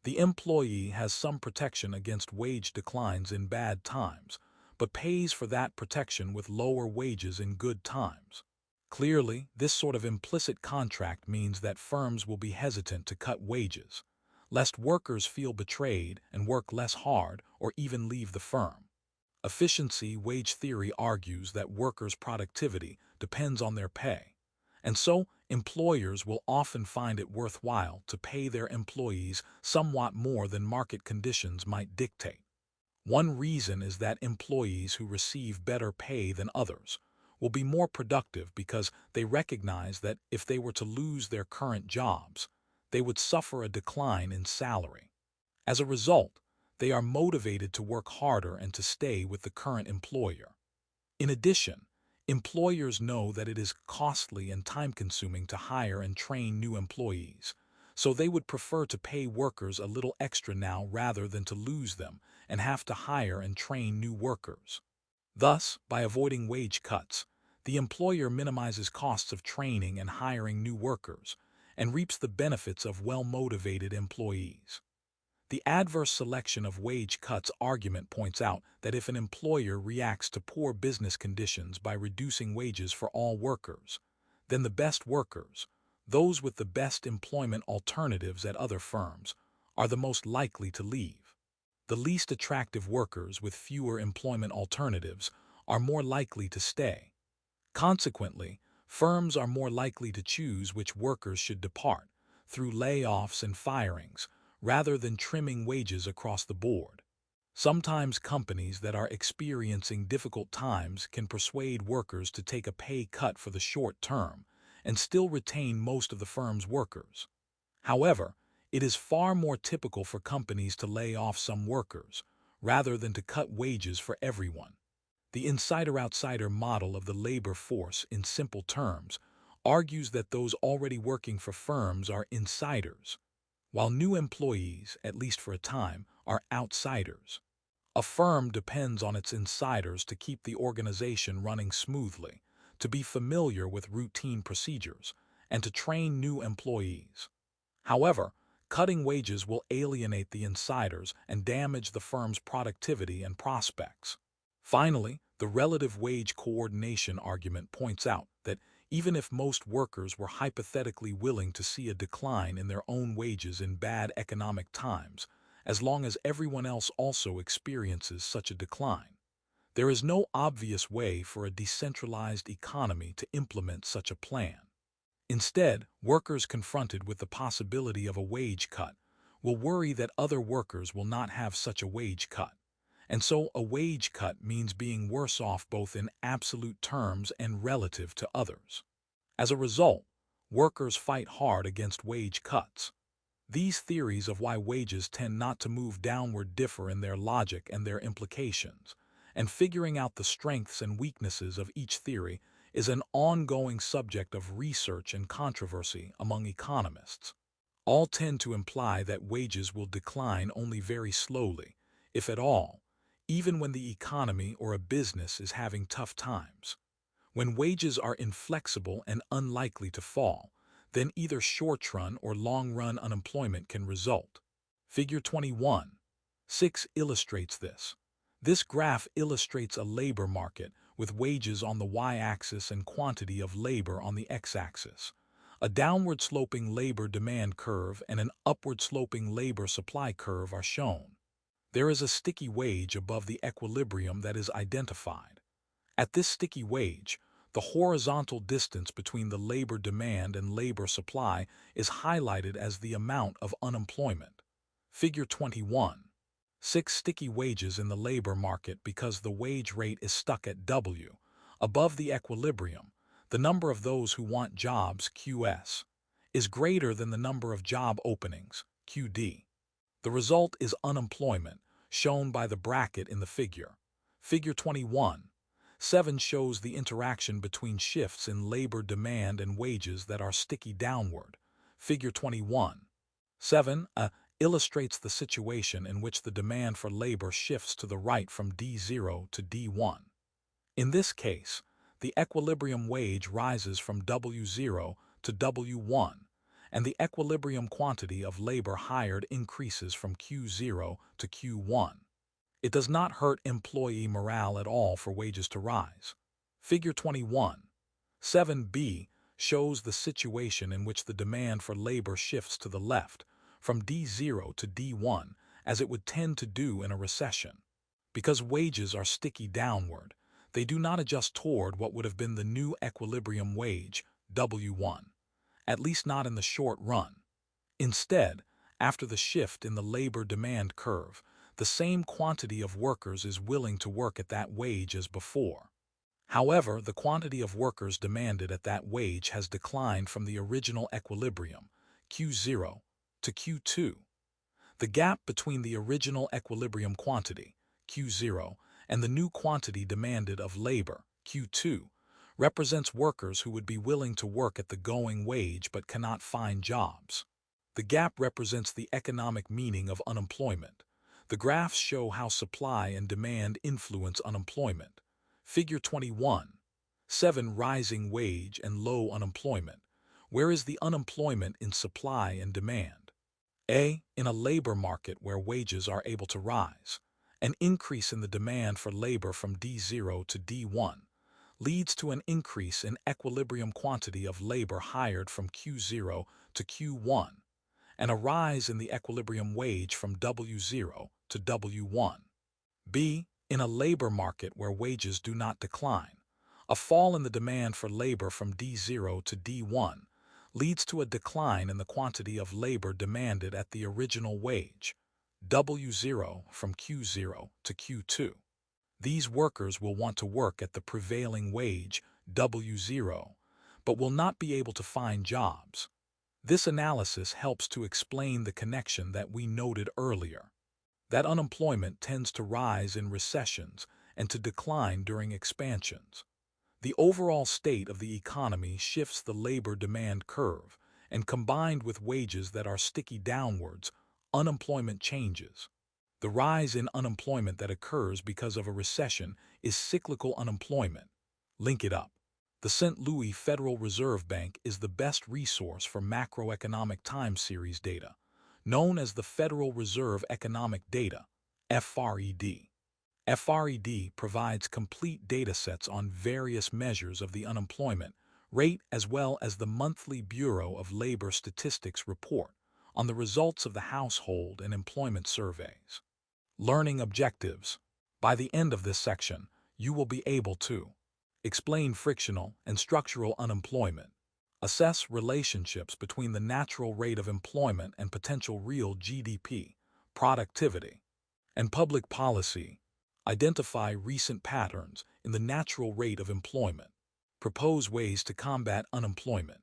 The employee has some protection against wage declines in bad times, but pays for that protection with lower wages in good times. Clearly, this sort of implicit contract means that firms will be hesitant to cut wages, lest workers feel betrayed and work less hard or even leave the firm. Efficiency wage theory argues that workers' productivity depends on their pay, and so employers will often find it worthwhile to pay their employees somewhat more than market conditions might dictate. One reason is that employees who receive better pay than others will be more productive because they recognize that if they were to lose their current jobs, they would suffer a decline in salary. As a result, they are motivated to work harder and to stay with the current employer. In addition, employers know that it is costly and time-consuming to hire and train new employees, so they would prefer to pay workers a little extra now rather than to lose them and have to hire and train new workers. Thus, by avoiding wage cuts, the employer minimizes costs of training and hiring new workers and reaps the benefits of well-motivated employees. The adverse selection of wage cuts argument points out that if an employer reacts to poor business conditions by reducing wages for all workers, then the best workers, those with the best employment alternatives at other firms, are the most likely to leave. The least attractive workers with fewer employment alternatives are more likely to stay. Consequently, firms are more likely to choose which workers should depart through layoffs and firings rather than trimming wages across the board. Sometimes companies that are experiencing difficult times can persuade workers to take a pay cut for the short term and still retain most of the firm's workers. However, it is far more typical for companies to lay off some workers rather than to cut wages for everyone. The insider-outsider model of the labor force, in simple terms, argues that those already working for firms are insiders, while new employees, at least for a time, are outsiders. A firm depends on its insiders to keep the organization running smoothly, to be familiar with routine procedures, and to train new employees. However, cutting wages will alienate the insiders and damage the firm's productivity and prospects. Finally, the relative wage coordination argument points out that even if most workers were hypothetically willing to see a decline in their own wages in bad economic times, as long as everyone else also experiences such a decline, there is no obvious way for a decentralized economy to implement such a plan. Instead, workers confronted with the possibility of a wage cut will worry that other workers will not have such a wage cut. And so a wage cut means being worse off both in absolute terms and relative to others. As a result, workers fight hard against wage cuts. These theories of why wages tend not to move downward differ in their logic and their implications, and figuring out the strengths and weaknesses of each theory is an ongoing subject of research and controversy among economists. All tend to imply that wages will decline only very slowly, if at all, even when the economy or a business is having tough times. When wages are inflexible and unlikely to fall, then either short-run or long-run unemployment can result. Figure 21.6 illustrates this. This graph illustrates a labor market with wages on the y-axis and quantity of labor on the x-axis. A downward-sloping labor demand curve and an upward-sloping labor supply curve are shown. There is a sticky wage above the equilibrium that is identified. At this sticky wage, the horizontal distance between the labor demand and labor supply is highlighted as the amount of unemployment. Figure 21.6 sticky wages in the labor market because the wage rate is stuck at W. Above the equilibrium, the number of those who want jobs, QS, is greater than the number of job openings, QD. The result is unemployment, shown by the bracket in the figure. Figure 21.7 shows the interaction between shifts in labor demand and wages that are sticky downward. Figure 21.7 illustrates the situation in which the demand for labor shifts to the right from D0 to D1. In this case, the equilibrium wage rises from W0 to W1, and the equilibrium quantity of labor hired increases from Q0 to Q1. It does not hurt employee morale at all for wages to rise. Figure 21.7b shows the situation in which the demand for labor shifts to the left, from D0 to D1, as it would tend to do in a recession. Because wages are sticky downward, they do not adjust toward what would have been the new equilibrium wage, W1. At least not in the short run. Instead, after the shift in the labor demand curve, the same quantity of workers is willing to work at that wage as before. However, the quantity of workers demanded at that wage has declined from the original equilibrium, Q0, to Q2. The gap between the original equilibrium quantity, Q0, and the new quantity demanded of labor, Q2, represents workers who would be willing to work at the going wage but cannot find jobs. The gap represents the economic meaning of unemployment. The graphs show how supply and demand influence unemployment. Figure 21. 7. Rising wage and low unemployment. Where is the unemployment in supply and demand? A. In a labor market where wages are able to rise. An increase in the demand for labor from D0 to D1 leads to an increase in equilibrium quantity of labor hired from Q0 to Q1, and a rise in the equilibrium wage from W0 to W1. B. In a labor market where wages do not decline, a fall in the demand for labor from D0 to D1 leads to a decline in the quantity of labor demanded at the original wage, W0 from Q0 to Q2. These workers will want to work at the prevailing wage, W0, but will not be able to find jobs. This analysis helps to explain the connection that we noted earlier, that unemployment tends to rise in recessions and to decline during expansions. The overall state of the economy shifts the labor demand curve, and combined with wages that are sticky downwards, unemployment changes. The rise in unemployment that occurs because of a recession is cyclical unemployment. Link it up. The St. Louis Federal Reserve Bank is the best resource for macroeconomic time series data, known as the Federal Reserve Economic Data, FRED. FRED provides complete datasets on various measures of the unemployment rate as well as the monthly Bureau of Labor Statistics report on the results of the household and employment surveys. Learning objectives. By the end of this section, you will be able to explain frictional and structural unemployment, assess relationships between the natural rate of employment and potential real GDP, productivity, and public policy, identify recent patterns in the natural rate of employment, propose ways to combat unemployment.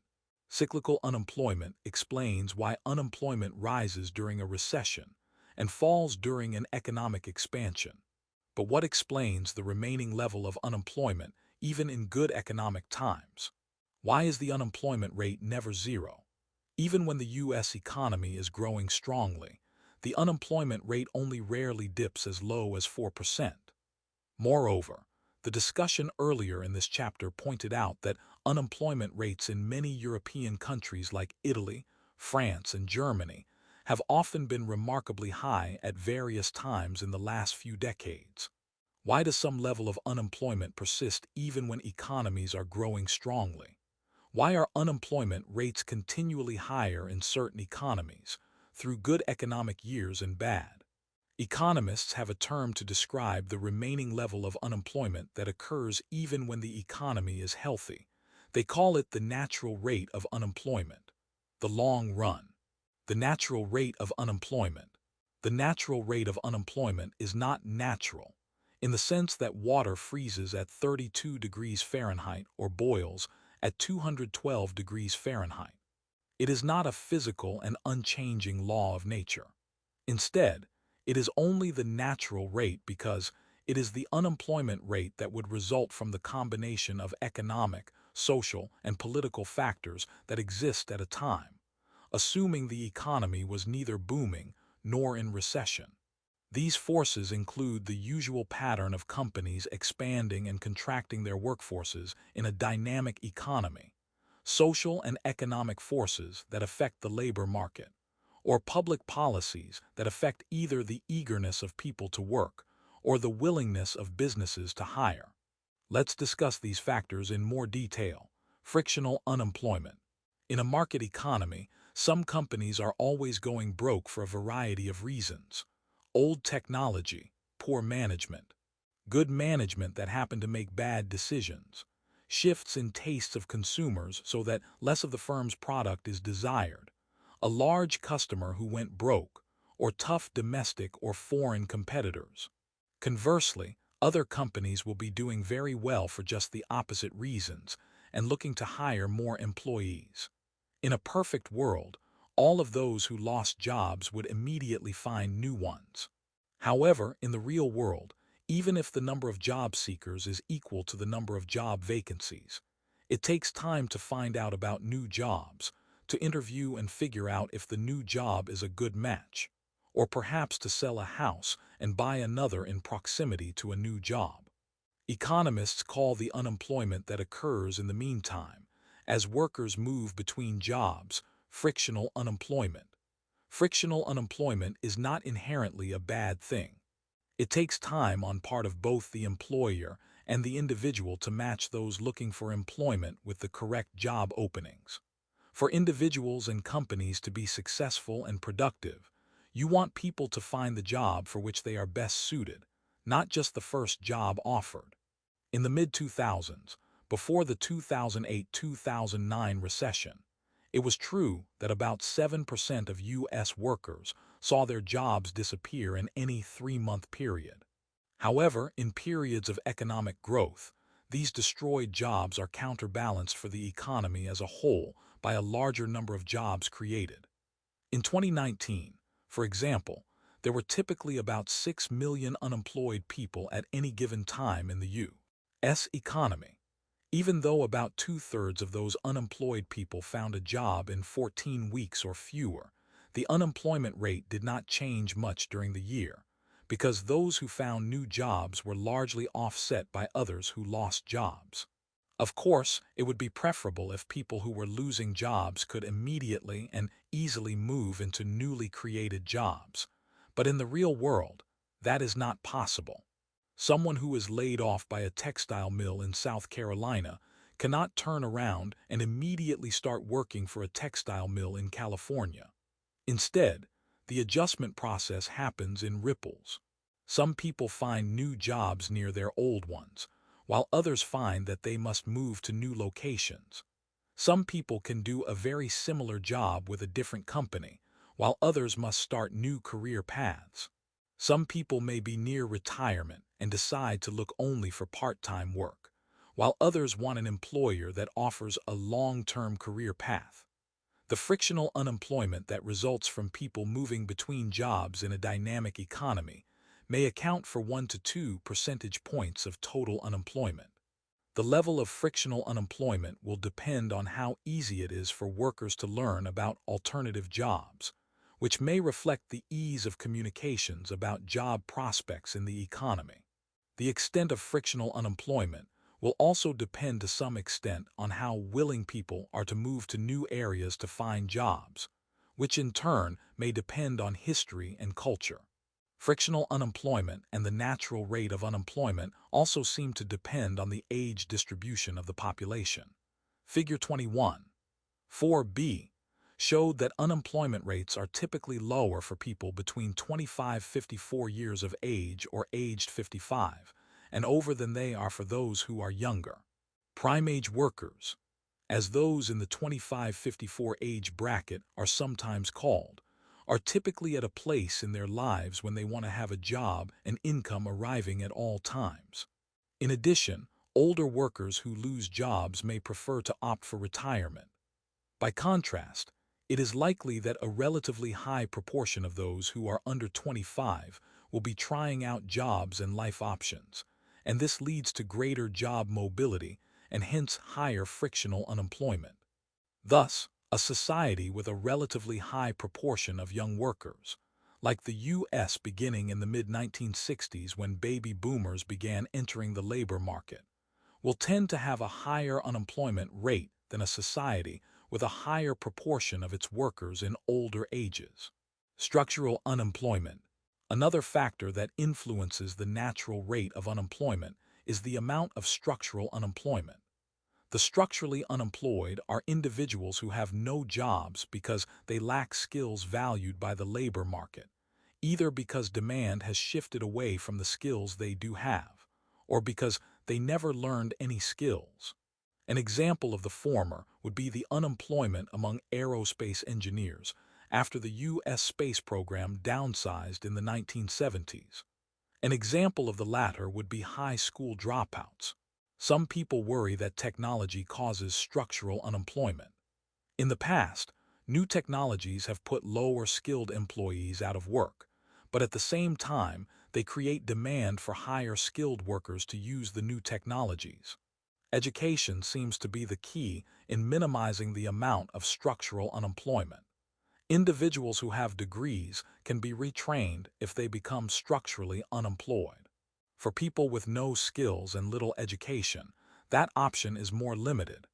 Cyclical unemployment explains why unemployment rises during a recession and falls during an economic expansion. But what explains the remaining level of unemployment even in good economic times? Why is the unemployment rate never zero? Even when the U.S. economy is growing strongly, the unemployment rate only rarely dips as low as 4%. Moreover, the discussion earlier in this chapter pointed out that unemployment rates in many European countries like Italy, France, and Germany have often been remarkably high at various times in the last few decades. Why does some level of unemployment persist even when economies are growing strongly? Why are unemployment rates continually higher in certain economies, through good economic years and bad? Economists have a term to describe the remaining level of unemployment that occurs even when the economy is healthy. They call it the natural rate of unemployment. The long run. The natural rate of unemployment. The natural rate of unemployment is not natural, in the sense that water freezes at 32 degrees Fahrenheit or boils at 212 degrees Fahrenheit. It is not a physical and unchanging law of nature. Instead, it is only the natural rate because it is the unemployment rate that would result from the combination of economic, social, and political factors that exist at a time, assuming the economy was neither booming nor in recession. These forces include the usual pattern of companies expanding and contracting their workforces in a dynamic economy, social and economic forces that affect the labor market, or public policies that affect either the eagerness of people to work or the willingness of businesses to hire. Let's discuss these factors in more detail. Frictional unemployment. In a market economy, some companies are always going broke for a variety of reasons. Old technology, poor management, good management that happened to make bad decisions, shifts in tastes of consumers so that less of the firm's product is desired, a large customer who went broke, or tough domestic or foreign competitors. Conversely, other companies will be doing very well for just the opposite reasons and looking to hire more employees. In a perfect world, all of those who lost jobs would immediately find new ones. However, in the real world, even if the number of job seekers is equal to the number of job vacancies, it takes time to find out about new jobs, to interview and figure out if the new job is a good match, or perhaps to sell a house and buy another in proximity to a new job. Economists call the unemployment that occurs in the meantime, as workers move between jobs, frictional unemployment. Frictional unemployment is not inherently a bad thing. It takes time on part of both the employer and the individual to match those looking for employment with the correct job openings. For individuals and companies to be successful and productive, you want people to find the job for which they are best suited, not just the first job offered. In the mid-2000s, before the 2008-2009 recession, it was true that about 7% of U.S. workers saw their jobs disappear in any three-month period. However, in periods of economic growth, these destroyed jobs are counterbalanced for the economy as a whole by a larger number of jobs created. In 2019, for example, there were typically about 6 million unemployed people at any given time in the U.S. economy. Even though about two-thirds of those unemployed people found a job in 14 weeks or fewer, the unemployment rate did not change much during the year, because those who found new jobs were largely offset by others who lost jobs. Of course, it would be preferable if people who were losing jobs could immediately and easily move into newly created jobs, but in the real world, that is not possible. Someone who is laid off by a textile mill in South Carolina cannot turn around and immediately start working for a textile mill in California. Instead, the adjustment process happens in ripples. Some people find new jobs near their old ones, while others find that they must move to new locations. Some people can do a very similar job with a different company, while others must start new career paths. Some people may be near retirement and decide to look only for part-time work, while others want an employer that offers a long-term career path. The frictional unemployment that results from people moving between jobs in a dynamic economy may account for 1 to 2 percentage points of total unemployment. The level of frictional unemployment will depend on how easy it is for workers to learn about alternative jobs, which may reflect the ease of communications about job prospects in the economy. The extent of frictional unemployment will also depend to some extent on how willing people are to move to new areas to find jobs, which in turn may depend on history and culture. Frictional unemployment and the natural rate of unemployment also seem to depend on the age distribution of the population. Figure 21, 4b, showed that unemployment rates are typically lower for people between 25-54 years of age or aged 55 and over than they are for those who are younger. Prime-age workers, as those in the 25-54 age bracket are sometimes called, are typically at a place in their lives when they want to have a job and income arriving at all times. In addition, older workers who lose jobs may prefer to opt for retirement. By contrast, it is likely that a relatively high proportion of those who are under 25 will be trying out jobs and life options, and this leads to greater job mobility and hence higher frictional unemployment. Thus, a society with a relatively high proportion of young workers, like the U.S. beginning in the mid-1960s when baby boomers began entering the labor market, will tend to have a higher unemployment rate than a society with a higher proportion of its workers in older ages. Structural unemployment. Another factor that influences the natural rate of unemployment is the amount of structural unemployment. The structurally unemployed are individuals who have no jobs because they lack skills valued by the labor market, either because demand has shifted away from the skills they do have, or because they never learned any skills. An example of the former would be the unemployment among aerospace engineers after the U.S. space program downsized in the 1970s. An example of the latter would be high school dropouts. Some people worry that technology causes structural unemployment. In the past, new technologies have put lower-skilled employees out of work, but at the same time, they create demand for higher-skilled workers to use the new technologies. Education seems to be the key in minimizing the amount of structural unemployment. Individuals who have degrees can be retrained if they become structurally unemployed. For people with no skills and little education, that option is more limited.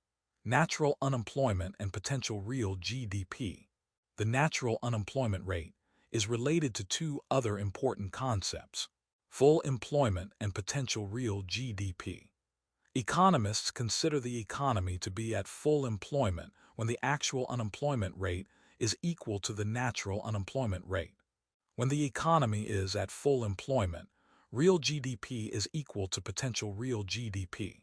Natural unemployment and potential real GDP. The natural unemployment rate is related to two other important concepts: full employment and potential real GDP. Economists consider the economy to be at full employment when the actual unemployment rate is equal to the natural unemployment rate. When the economy is at full employment, real GDP is equal to potential real GDP.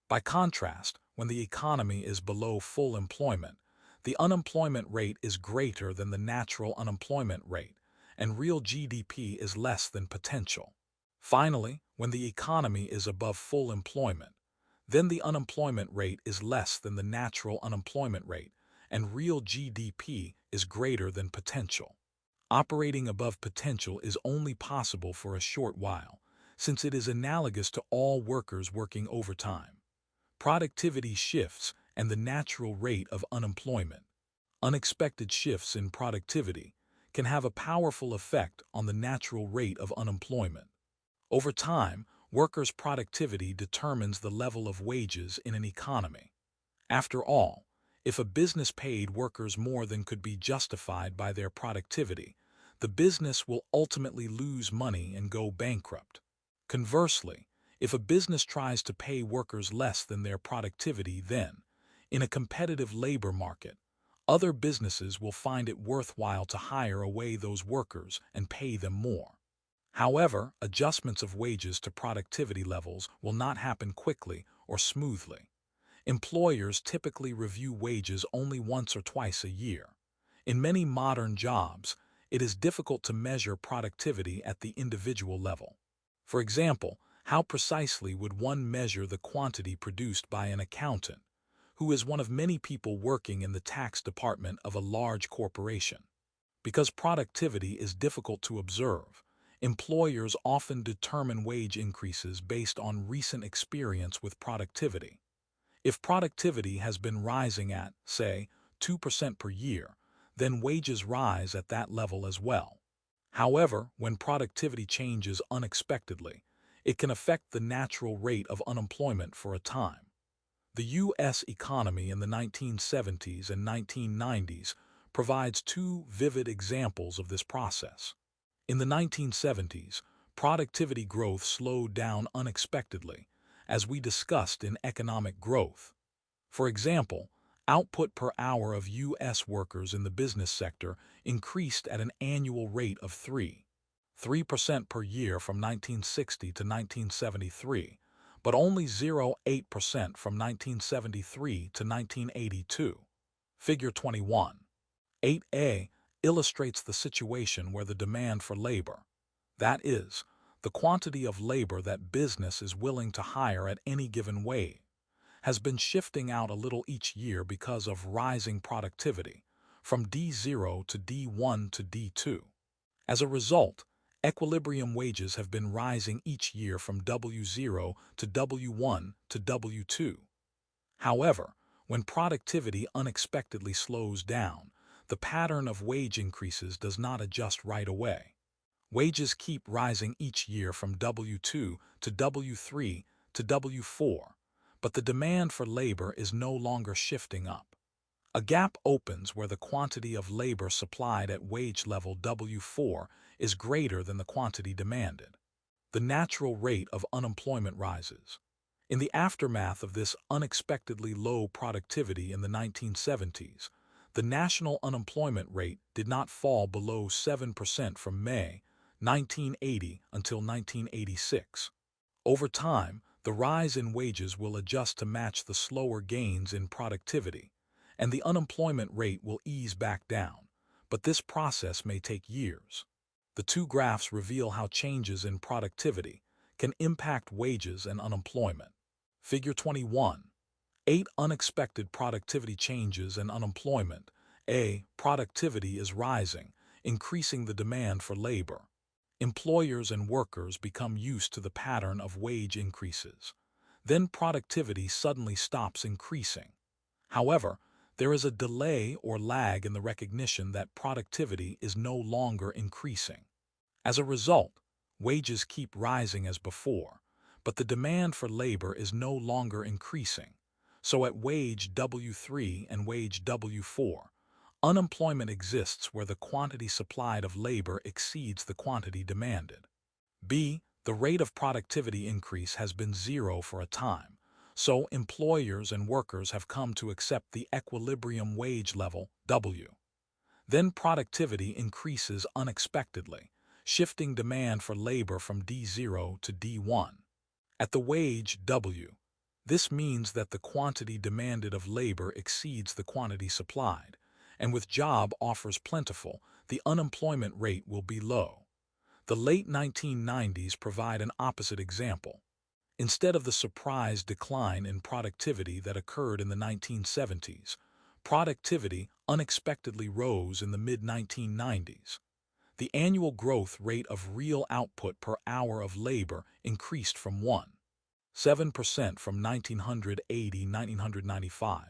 By contrast, when the economy is below full employment, the unemployment rate is greater than the natural unemployment rate, and real GDP is less than potential. Finally, when the economy is above full employment, then the unemployment rate is less than the natural unemployment rate, and real GDP is greater than potential. Operating above potential is only possible for a short while, since it is analogous to all workers working overtime. Productivity shifts and the natural rate of unemployment. Unexpected shifts in productivity can have a powerful effect on the natural rate of unemployment. Over time, workers' productivity determines the level of wages in an economy. After all, if a business paid workers more than could be justified by their productivity, the business will ultimately lose money and go bankrupt. Conversely, if a business tries to pay workers less than their productivity, then, in a competitive labor market, other businesses will find it worthwhile to hire away those workers and pay them more. However, adjustments of wages to productivity levels will not happen quickly or smoothly. Employers typically review wages only once or twice a year. In many modern jobs, it is difficult to measure productivity at the individual level. For example, how precisely would one measure the quantity produced by an accountant, who is one of many people working in the tax department of a large corporation? Because productivity is difficult to observe, employers often determine wage increases based on recent experience with productivity. If productivity has been rising at, say, 2% per year, then wages rise at that level as well. However, when productivity changes unexpectedly, it can affect the natural rate of unemployment for a time. The U.S. economy in the 1970s and 1990s provides two vivid examples of this process. In the 1970s, productivity growth slowed down unexpectedly, as we discussed in economic growth. For example, output per hour of U.S. workers in the business sector increased at an annual rate of 3% per year from 1960 to 1973, but only 0.8% from 1973 to 1982. Figure 21. 8a illustrates the situation where the demand for labor, that is, the quantity of labor that business is willing to hire at any given wage, has been shifting out a little each year because of rising productivity, from D0 to D1 to D2. As a result, equilibrium wages have been rising each year from W0 to W1 to W2. However, when productivity unexpectedly slows down, the pattern of wage increases does not adjust right away. Wages keep rising each year from W2 to W3 to W4, but the demand for labor is no longer shifting up. A gap opens where the quantity of labor supplied at wage level W4 is greater than the quantity demanded. The natural rate of unemployment rises. In the aftermath of this unexpectedly low productivity in the 1970s, the national unemployment rate did not fall below 7% from May 1980 until 1986. Over time, the rise in wages will adjust to match the slower gains in productivity, and the unemployment rate will ease back down, but this process may take years. The two graphs reveal how changes in productivity can impact wages and unemployment. Figure 21. 8 unexpected productivity changes and unemployment. A. Productivity is rising, increasing the demand for labor. Employers and workers become used to the pattern of wage increases. then productivity suddenly stops increasing. However, there is a delay or lag in the recognition that productivity is no longer increasing. As a result, wages keep rising as before, but the demand for labor is no longer increasing. So at wage W3 and wage W4, unemployment exists where the quantity supplied of labor exceeds the quantity demanded. B. The rate of productivity increase has been zero for a time, so employers and workers have come to accept the equilibrium wage level, W. Then productivity increases unexpectedly, shifting demand for labor from D0 to D1. At the wage W, this means that the quantity demanded of labor exceeds the quantity supplied, and with job offers plentiful, the unemployment rate will be low. The late 1990s provide an opposite example. Instead of the surprise decline in productivity that occurred in the 1970s, productivity unexpectedly rose in the mid-1990s. The annual growth rate of real output per hour of labor increased from 1.7% from 1980-1995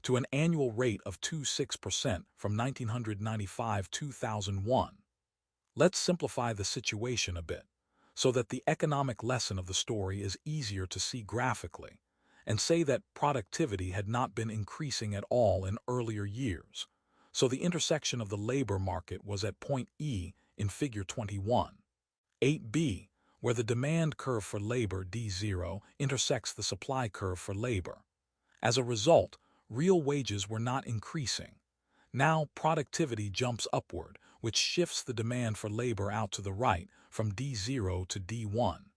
to an annual rate of 2.6% from 1995-2001. Let's simplify the situation a bit, so that the economic lesson of the story is easier to see graphically, and say that productivity had not been increasing at all in earlier years, so the intersection of the labor market was at point E in Figure 21. 8b, where the demand curve for labor D0 intersects the supply curve for labor. As a result, real wages were not increasing. Now productivity jumps upward, which shifts the demand for labor out to the right from D0 to D1.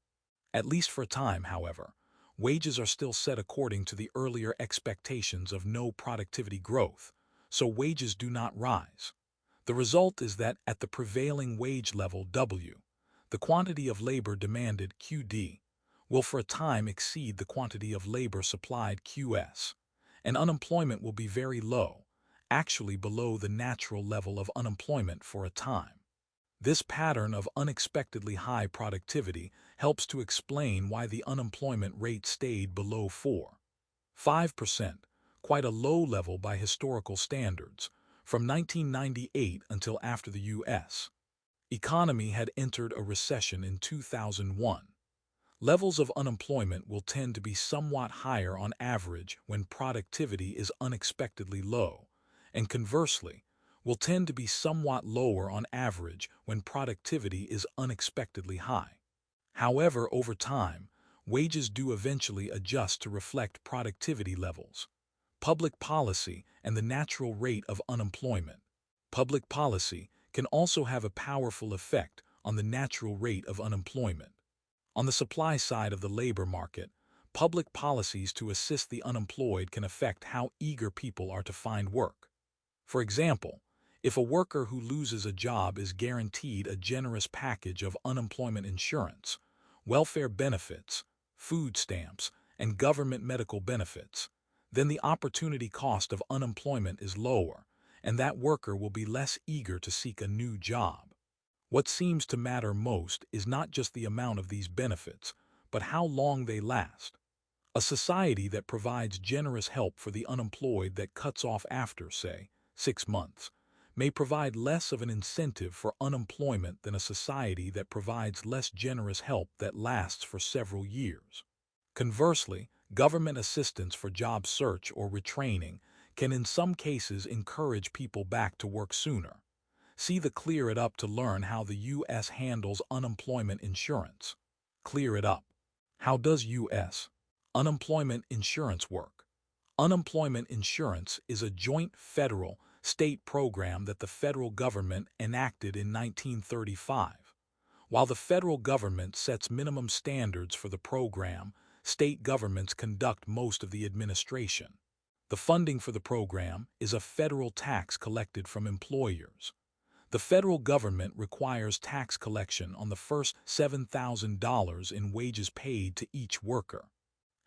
At least for a time, however, wages are still set according to the earlier expectations of no productivity growth, so wages do not rise. The result is that at the prevailing wage level W, the quantity of labor demanded QD will for a time exceed the quantity of labor supplied QS, and unemployment will be very low, actually below the natural level of unemployment for a time. This pattern of unexpectedly high productivity helps to explain why the unemployment rate stayed below 4.5%, quite a low level by historical standards, from 1998 until after the U.S. economy had entered a recession in 2001. Levels of unemployment will tend to be somewhat higher on average when productivity is unexpectedly low, and conversely, will tend to be somewhat lower on average when productivity is unexpectedly high. However, over time, wages do eventually adjust to reflect productivity levels, public policy, and the natural rate of unemployment. Public policy can also have a powerful effect on the natural rate of unemployment. On the supply side of the labor market, public policies to assist the unemployed can affect how eager people are to find work. For example, if a worker who loses a job is guaranteed a generous package of unemployment insurance, welfare benefits, food stamps, and government medical benefits, then the opportunity cost of unemployment is lower, and that worker will be less eager to seek a new job. What seems to matter most is not just the amount of these benefits, but how long they last. A society that provides generous help for the unemployed that cuts off after, say, 6 months, may provide less of an incentive for unemployment than a society that provides less generous help that lasts for several years. Conversely, government assistance for job search or retraining can in some cases encourage people back to work sooner. See the Clear It Up to learn how the U.S. handles unemployment insurance. Clear It Up. How does U.S. unemployment insurance work? Unemployment insurance is a joint federal-state program that the federal government enacted in 1935. While the federal government sets minimum standards for the program, state governments conduct most of the administration. The funding for the program is a federal tax collected from employers. The federal government requires tax collection on the first $7,000 in wages paid to each worker.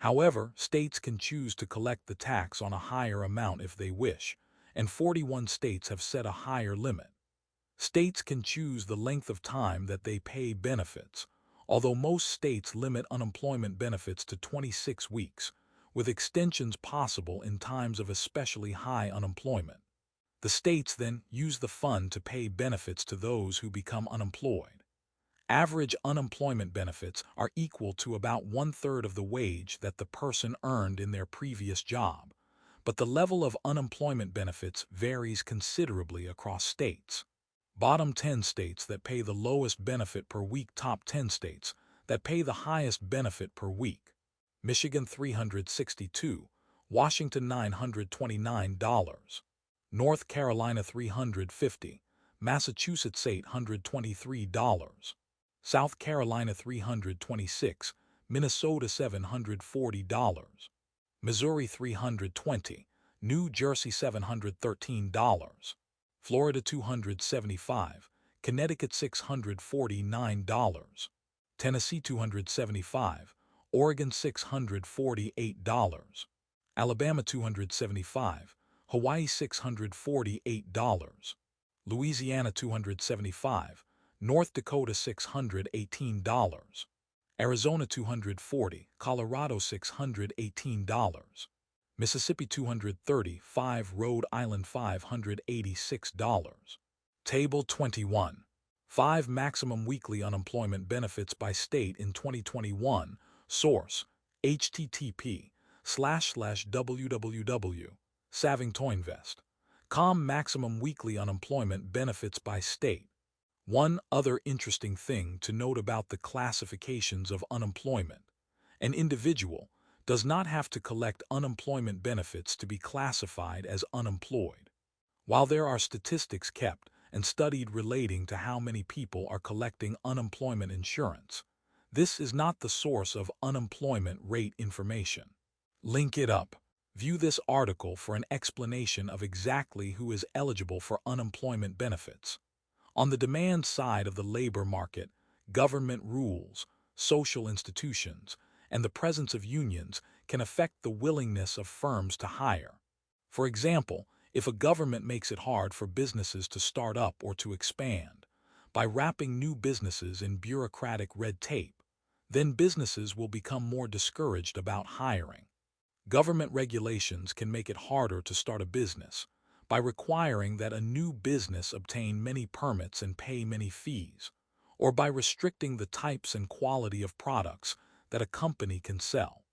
However, states can choose to collect the tax on a higher amount if they wish, and 41 states have set a higher limit. States can choose the length of time that they pay benefits, although most states limit unemployment benefits to 26 weeks, with extensions possible in times of especially high unemployment. The states then use the fund to pay benefits to those who become unemployed. Average unemployment benefits are equal to about one-third of the wage that the person earned in their previous job, but the level of unemployment benefits varies considerably across states. Bottom 10 states that pay the lowest benefit per week, top 10 states that pay the highest benefit per week. Michigan $362, Washington $929, North Carolina $350, Massachusetts $823, South Carolina $326, Minnesota $740, Missouri $320, New Jersey $713, Florida $275, Connecticut $649, Tennessee $275, Oregon $648, Alabama $275, Hawaii $648, Louisiana $275, North Dakota $618, Arizona $240, Colorado $618, Mississippi $235, Rhode Island $586. Table 21. 5 maximum weekly unemployment benefits by state in 2021. Source: http://www.savingtoinvest.com. Maximum weekly unemployment benefits by state. One other interesting thing to note about the classifications of unemployment: an individual does not have to collect unemployment benefits to be classified as unemployed. While there are statistics kept and studied relating to how many people are collecting unemployment insurance, this is not the source of unemployment rate information. Link it up. View this article for an explanation of exactly who is eligible for unemployment benefits. On the demand side of the labor market, government rules, social institutions, and the presence of unions can affect the willingness of firms to hire. For example, if a government makes it hard for businesses to start up or to expand by wrapping new businesses in bureaucratic red tape, then businesses will become more discouraged about hiring. Government regulations can make it harder to start a business by requiring that a new business obtain many permits and pay many fees, or by restricting the types and quality of products that a company can sell.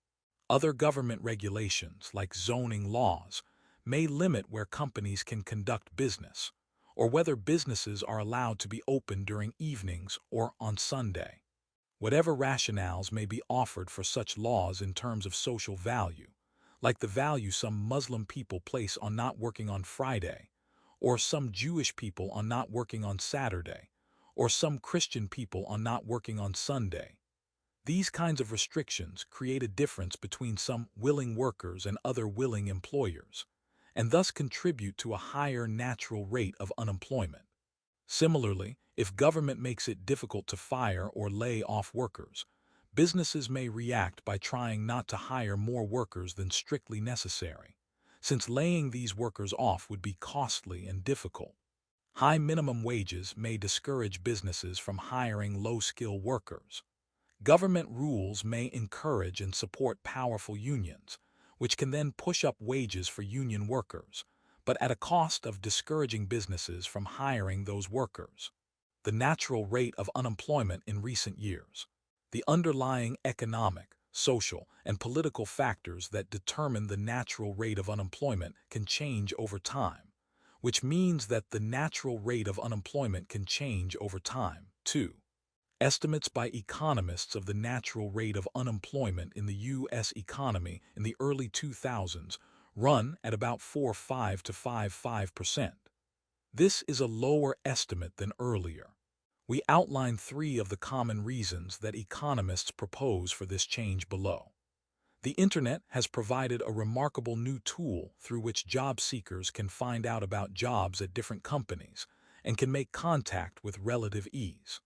Other government regulations, like zoning laws, may limit where companies can conduct business, or whether businesses are allowed to be open during evenings or on Sunday. Whatever rationales may be offered for such laws in terms of social value, like the value some Muslim people place on not working on Friday, or some Jewish people on not working on Saturday, or some Christian people on not working on Sunday, these kinds of restrictions create a difference between some willing workers and other willing employers, and thus contribute to a higher natural rate of unemployment. Similarly, if government makes it difficult to fire or lay off workers, businesses may react by trying not to hire more workers than strictly necessary, since laying these workers off would be costly and difficult. High minimum wages may discourage businesses from hiring low-skill workers. Government rules may encourage and support powerful unions, which can then push up wages for union workers, but at a cost of discouraging businesses from hiring those workers. The natural rate of unemployment in recent years. The underlying economic, social, and political factors that determine the natural rate of unemployment can change over time, which means that the natural rate of unemployment can change over time, too. Estimates by economists of the natural rate of unemployment in the U.S. economy in the early 2000s run at about 4.5 to 5.5%. This is a lower estimate than earlier. We outline 3 of the common reasons that economists propose for this change below. The Internet has provided a remarkable new tool through which job seekers can find out about jobs at different companies and can make contact with relative ease.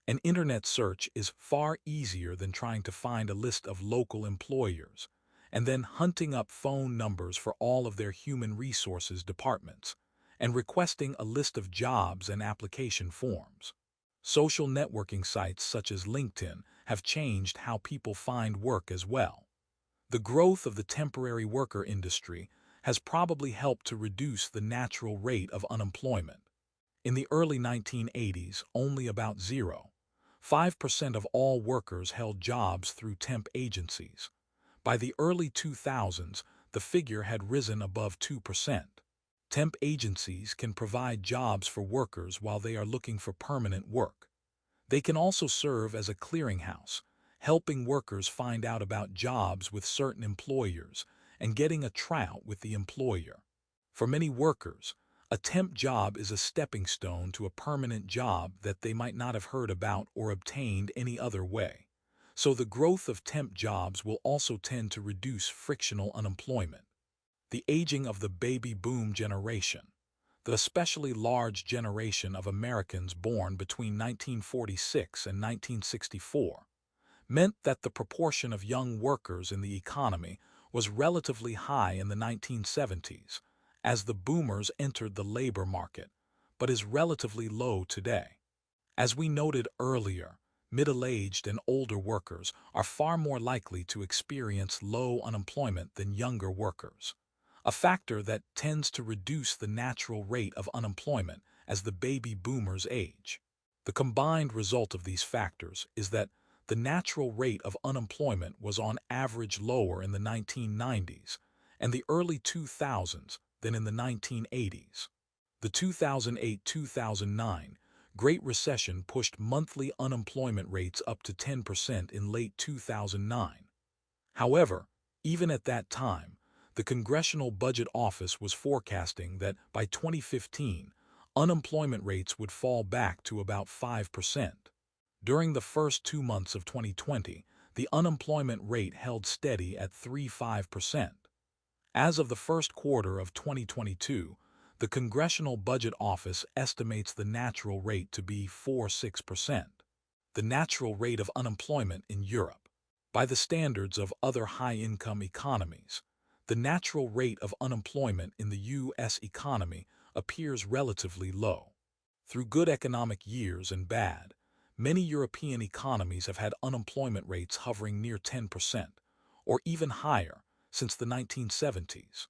An Internet search is far easier than trying to find a list of local employers and then hunting up phone numbers for all of their human resources departments and requesting a list of jobs and application forms. Social networking sites such as LinkedIn have changed how people find work as well. The growth of the temporary worker industry has probably helped to reduce the natural rate of unemployment. In the early 1980s, only about 0.5% of all workers held jobs through temp agencies. By the early 2000s, the figure had risen above 2%. Temp agencies can provide jobs for workers while they are looking for permanent work. They can also serve as a clearinghouse, helping workers find out about jobs with certain employers and getting a tryout with the employer. For many workers, a temp job is a stepping stone to a permanent job that they might not have heard about or obtained any other way. So the growth of temp jobs will also tend to reduce frictional unemployment. The aging of the baby boom generation, the especially large generation of Americans born between 1946 and 1964, meant that the proportion of young workers in the economy was relatively high in the 1970s, as the boomers entered the labor market, but is relatively low today. As we noted earlier, middle-aged and older workers are far more likely to experience low unemployment than younger workers, a factor that tends to reduce the natural rate of unemployment as the baby boomers age. The combined result of these factors is that the natural rate of unemployment was on average lower in the 1990s and the early 2000s than in the 1980s. The 2008-2009 Great Recession pushed monthly unemployment rates up to 10% in late 2009. However, even at that time, the Congressional Budget Office was forecasting that by 2015, unemployment rates would fall back to about 5%. During the first 2 months of 2020, the unemployment rate held steady at 3.5%. As of the first quarter of 2022, the Congressional Budget Office estimates the natural rate to be 4.6%. The natural rate of unemployment in Europe. By the standards of other high-income economies, the natural rate of unemployment in the U.S. economy appears relatively low. Through good economic years and bad, many European economies have had unemployment rates hovering near 10%, or even higher, since the 1970s.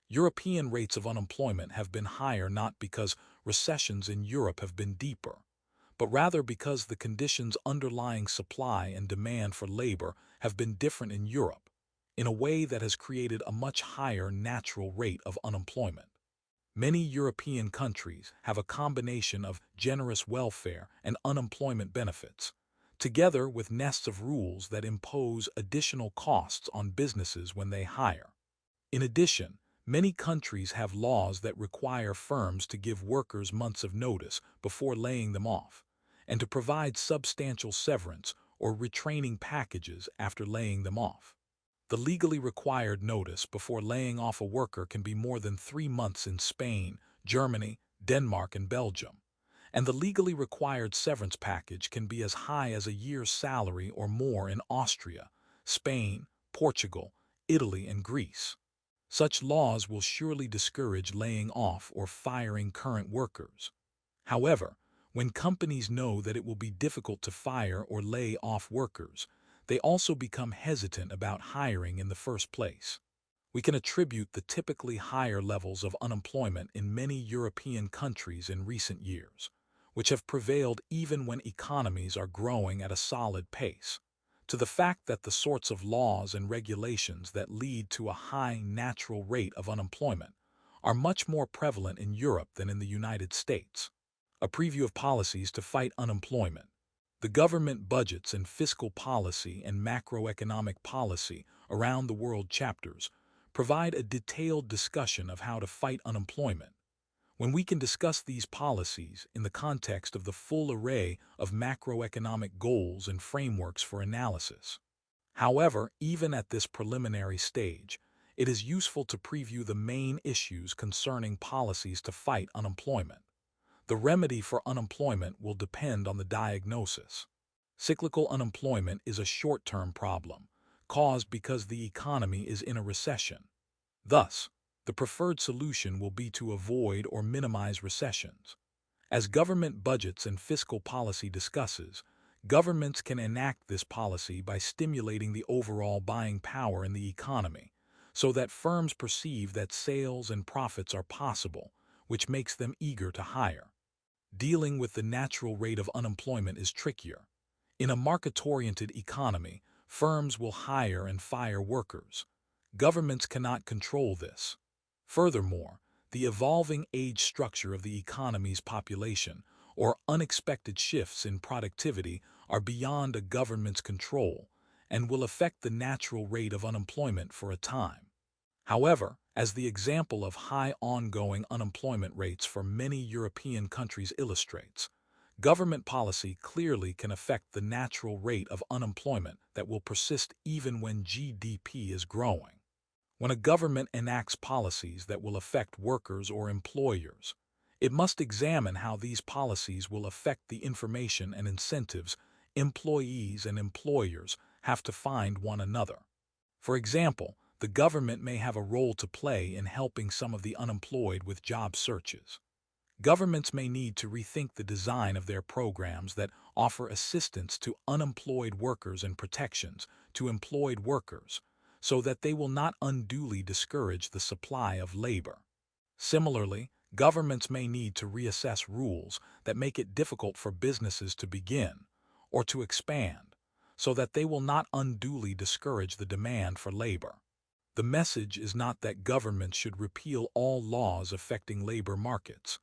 European rates of unemployment have been higher not because recessions in Europe have been deeper, but rather because the conditions underlying supply and demand for labor have been different in Europe, in a way that has created a much higher natural rate of unemployment. Many European countries have a combination of generous welfare and unemployment benefits, together with nests of rules that impose additional costs on businesses when they hire. In addition, many countries have laws that require firms to give workers months of notice before laying them off, and to provide substantial severance or retraining packages after laying them off. The legally required notice before laying off a worker can be more than 3 months in Spain, Germany, Denmark, and Belgium, and the legally required severance package can be as high as a year's salary or more in Austria, Spain, Portugal, Italy, and Greece. Such laws will surely discourage laying off or firing current workers. However, when companies know that it will be difficult to fire or lay off workers, they also become hesitant about hiring in the first place. We can attribute the typically higher levels of unemployment in many European countries in recent years, which have prevailed even when economies are growing at a solid pace, to the fact that the sorts of laws and regulations that lead to a high natural rate of unemployment are much more prevalent in Europe than in the United States. A preview of policies to fight unemployment. The government budgets and fiscal policy and macroeconomic policy around the world chapters provide a detailed discussion of how to fight unemployment. When we can discuss these policies in the context of the full array of macroeconomic goals and frameworks for analysis. However, even at this preliminary stage, it is useful to preview the main issues concerning policies to fight unemployment. The remedy for unemployment will depend on the diagnosis. Cyclical unemployment is a short-term problem, caused because the economy is in a recession. Thus, the preferred solution will be to avoid or minimize recessions. As government budgets and fiscal policy discusses, Governments can enact this policy by stimulating the overall buying power in the economy, so that firms perceive that sales and profits are possible, which makes them eager to hire. Dealing with the natural rate of unemployment is trickier. In a market-oriented economy, firms will hire and fire workers. Governments cannot control this. Furthermore, the evolving age structure of the economy's population or unexpected shifts in productivity are beyond a government's control and will affect the natural rate of unemployment for a time. However, as the example of high ongoing unemployment rates for many European countries illustrates, government policy clearly can affect the natural rate of unemployment that will persist even when GDP is growing. When a government enacts policies that will affect workers or employers, it must examine how these policies will affect the information and incentives employees and employers have to find one another. For example, the government may have a role to play in helping some of the unemployed with job searches. Governments may need to rethink the design of their programs that offer assistance to unemployed workers and protections to employed workers, so that they will not unduly discourage the supply of labor. Similarly, governments may need to reassess rules that make it difficult for businesses to begin or to expand, so that they will not unduly discourage the demand for labor. The message is not that governments should repeal all laws affecting labor markets,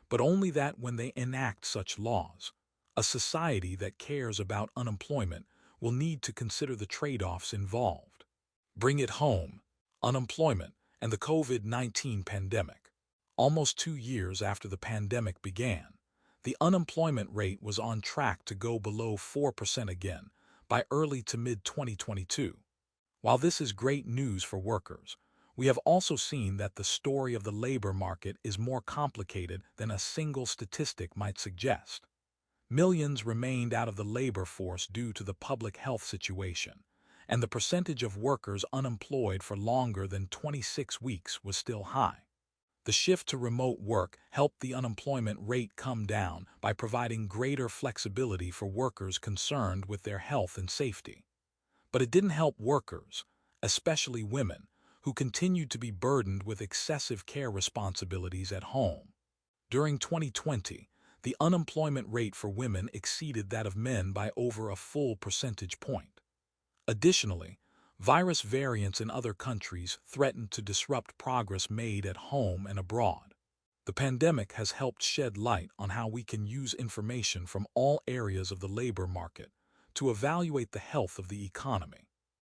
but only that when they enact such laws, a society that cares about unemployment will need to consider the trade-offs involved. Bring it home: unemployment and the COVID-19 pandemic. Almost 2 years after the pandemic began, the unemployment rate was on track to go below 4% again by early to mid-2022. While this is great news for workers, we have also seen that the story of the labor market is more complicated than a single statistic might suggest. Millions remained out of the labor force due to the public health situation, and the percentage of workers unemployed for longer than 26 weeks was still high. The shift to remote work helped the unemployment rate come down by providing greater flexibility for workers concerned with their health and safety. But it didn't help workers, especially women, who continued to be burdened with excessive care responsibilities at home. During 2020, the unemployment rate for women exceeded that of men by over a full percentage point. Additionally, virus variants in other countries threatened to disrupt progress made at home and abroad. The pandemic has helped shed light on how we can use information from all areas of the labor market to evaluate the health of the economy.